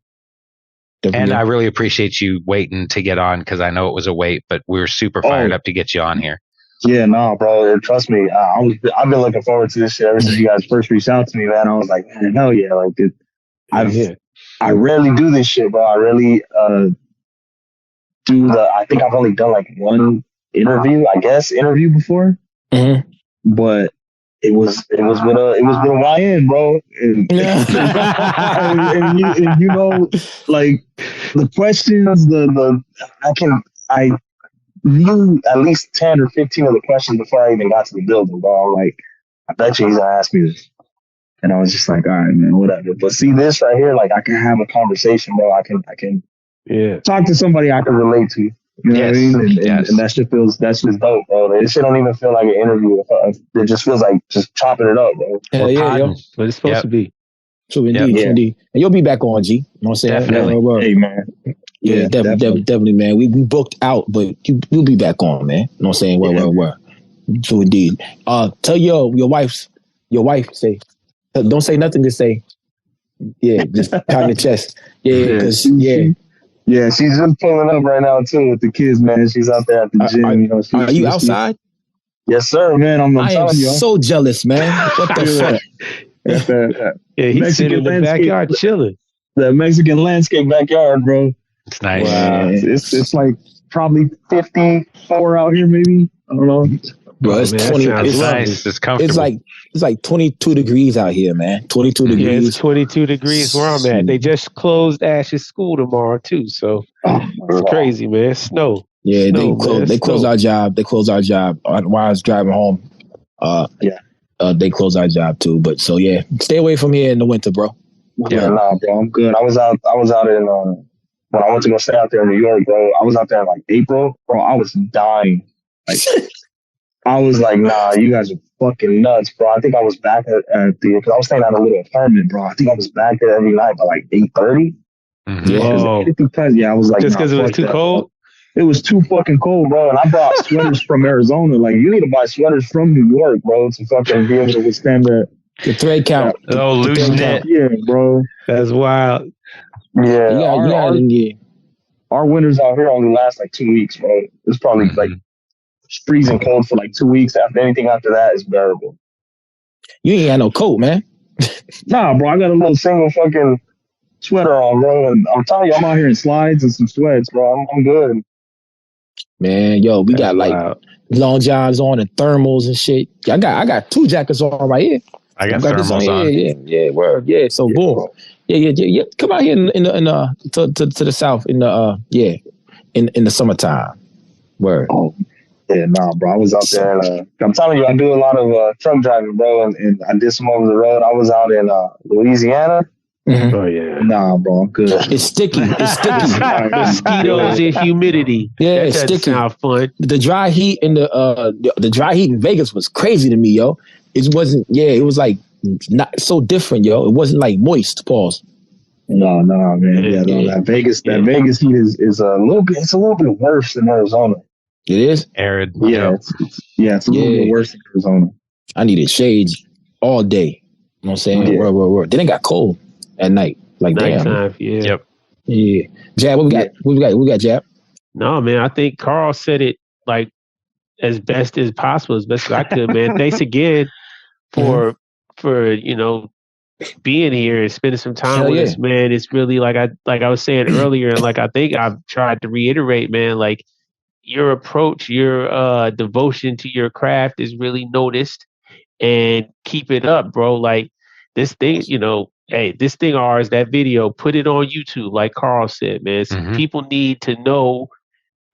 And I really appreciate you waiting to get on because I know it was a wait, but we were super fired up to get you on here. Yeah, no, bro. Trust me, I've been looking forward to this shit ever since you guys first reached out to me, man. I was like, man, hell yeah, like I rarely do this shit, bro. I really I think I've only done like one interview before, but it was with a YN, bro. And you know, like the questions, I knew at least 10 or 15 of the questions before I even got to the building, bro. I'm like, I bet you he's gonna ask me this. And I was just like, all right, man, whatever. But see this right here, like I can have a conversation, bro. I can talk to somebody I can relate to. You know what I mean? And that shit that's just dope, bro. This shit don't even feel like an interview. It just feels like just chopping it up, bro. Hell yeah, yo. But it's supposed to be. True indeed, true indeed. And you'll be back on, G. You know what I'm saying? Definitely. Hey, man. Yeah, definitely, man. We booked out, but you'll be back on, man. You know what I'm saying? Well. True indeed. Tell your wife, say, don't say nothing, just say, yeah, just pound your chest. Yeah, she's just pulling up right now too with the kids, man. She's out there at the gym. Are you outside? Yes, sir, man. I'm telling you. So jealous, man. What the fuck? Yeah, he's sitting in the backyard chilling. The Mexican landscape backyard, bro. It's nice. Wow. It's like probably 54 out here, maybe. I don't know. Bro, it's 20. It's nice. It's comfortable. It's like 22 degrees out here, man. 22 degrees. Yeah, it's 22 degrees where I'm at. They just closed Ash's school tomorrow too, so it's crazy, man. Snow. Yeah, they closed our job. They closed our job while I was driving home. They closed our job too. But so yeah, stay away from here in the winter, bro. Yeah, nah, bro, I'm good. I was out in when I went to go stay out there in New York, bro. I was out there in like April, bro. I was dying. Like I was like, nah, you guys are fucking nuts, bro. I think I was back at because I was staying at a little apartment, bro. I think I was back there every night by like 8:30. Yeah, I was like, just because it was too cold. It was too fucking cold, bro. And I brought sweaters from Arizona. Like, you need to buy sweaters from New York, bro, to fucking be able to withstand that. The thread count. Oh, loose knit. Yeah, bro. That's wild. Yeah, our winters out here only last like 2 weeks, bro. It's probably like freezing cold for like 2 weeks. Anything after that is bearable. You ain't got no coat, man. Nah, bro. I got a little single fucking sweater on, bro. And I'm telling you, I'm out here in slides and some sweats, bro. I'm good. Man, yo, we got like long johns on and thermals and shit. I got 2 jackets on right here. I got thermals on. Yeah, word. Yeah, so boom. Bro. Yeah. Come out here in the south in the in the summertime. Word. Oh. Yeah, nah, bro. I was out there, and I'm telling you, I do a lot of truck driving, bro, and I did some over the road. I was out in Louisiana. Mm-hmm. Oh yeah. Nah, bro, I'm good. It's sticky. Mosquitoes and humidity. Yeah, it's sticky. Sound fun. The dry heat in the dry heat in Vegas was crazy to me, yo. It wasn't. Yeah, it was like not so different, yo. It wasn't like moist. Pause. No, man. Yeah, that Vegas heat is a little bit. It's a little bit worse than Arizona. It is arid. Yeah, it's a little bit worse than Arizona. I needed shades all day. You know what I'm saying? Yeah. Word. Then it got cold at night. Like nighttime. Yeah. Yep. Yeah. Jab, what we got? What we got, Jab? No, man. I think Carl said it like as best as possible, as best as I could, man. Thanks again for being here and spending some time with us, man. It's really like I was saying earlier, and like I think I've tried to reiterate, man, like your approach, your devotion to your craft is really noticed, and keep it up, bro. Like this thing, this thing ours, that video, put it on YouTube, like Carl said, man. People need to know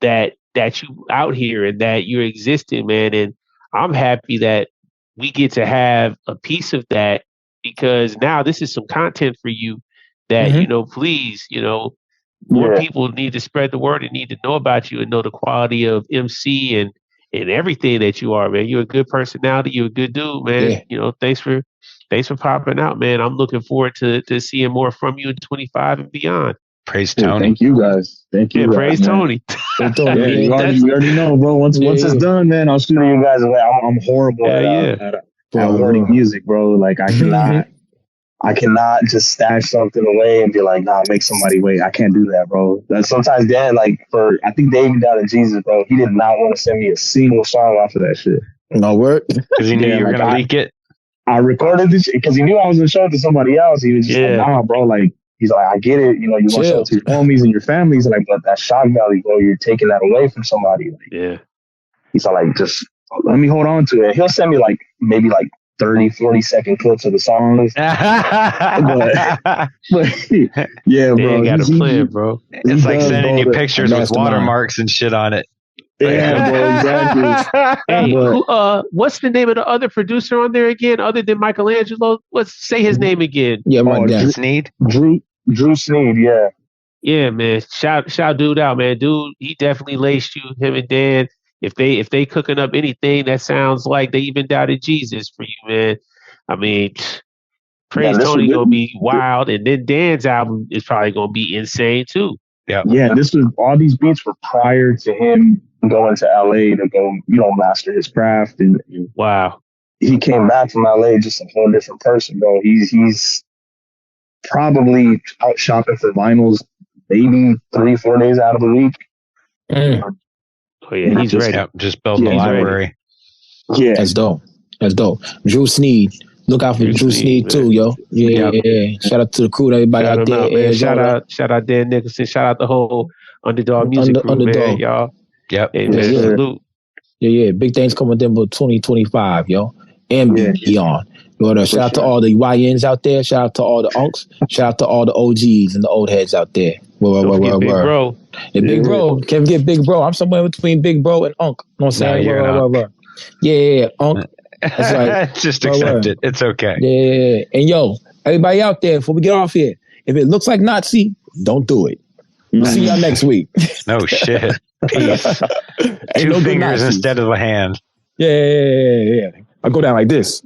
that you out here and that you're existing, man. And I'm happy that we get to have a piece of that, because now this is some content for you that, please, more people need to spread the word and need to know about you and know the quality of MC and everything that you are, man. You're a good personality. You're a good dude, man. Yeah. Thanks for popping out, man. I'm looking forward to seeing more from you in 25 and beyond. Praise Tony. Thank you guys. Thank you. Yeah, praise Tony. You already know, bro. Once it's done, man, I'll shoot you guys away. I'm horrible at wording music, bro. Like I cannot. I cannot just stash something away and be like, nah, make somebody wait. I can't do that, bro. Sometimes Dan, like, I think David down to Jesus, bro, he did not want to send me a single song off of that shit. No word. Because he knew you were going to leak it. I recorded this because he knew I was going to show it to somebody else. He was just like, nah, bro, like, he's like, I get it. You know, you want to show it to your homies and your families. Like, but that shock value, bro, you're taking that away from somebody. Like, he's like, just let me hold on to it. He'll send me like, maybe like 30, 40-second clips of the songs. but yeah, bro. You got a plan, bro. It's like sending you pictures with watermarks and shit on it. Yeah, bro, exactly. Hey, what's the name of the other producer on there again, other than Michelangelo? Say his name again. Yeah, Drew Sneed. Drew Sneed, yeah. Yeah, man. Shout dude out, man. Dude, he definitely laced you, him and Dan. If they cooking up anything that sounds like they even doubted Jesus for you, man. I mean, Praise Tony gonna be wild, and then Dan's album is probably gonna be insane too. Yeah. All these beats were prior to him going to LA to go, master his craft. And wow, he came back from LA just a whole different person, bro. He's probably out shopping for vinyls maybe 3-4 days out of the week. Oh yeah, he's ready. Just building the library. Ready. Yeah, that's dope. Drew Sneed. Look out for Drew Sneed too, yo. Yeah. Shout out to the crew, everybody out there. Shout out Dan Nicholson. Shout out the whole Underdog music crew, man, y'all. Yep. Hey, man, salute. Yeah. Big things coming with them for 2025, yo. And beyond. Shout out to all the YNs out there. Shout out to all the unks. Shout out to all the OGs and the old heads out there. Big bro. Yeah, Big Bro. Can't forget Big Bro. I'm somewhere between Big Bro and Unk. You know what I'm saying? Yeah, Unk. That's right. Just accept it. It's okay. Yeah. And yo, everybody out there, before we get off here, if it looks like Nazi, don't do it. See y'all next week. No shit. Peace. Two fingers instead of a hand. Yeah. I'll go down like this.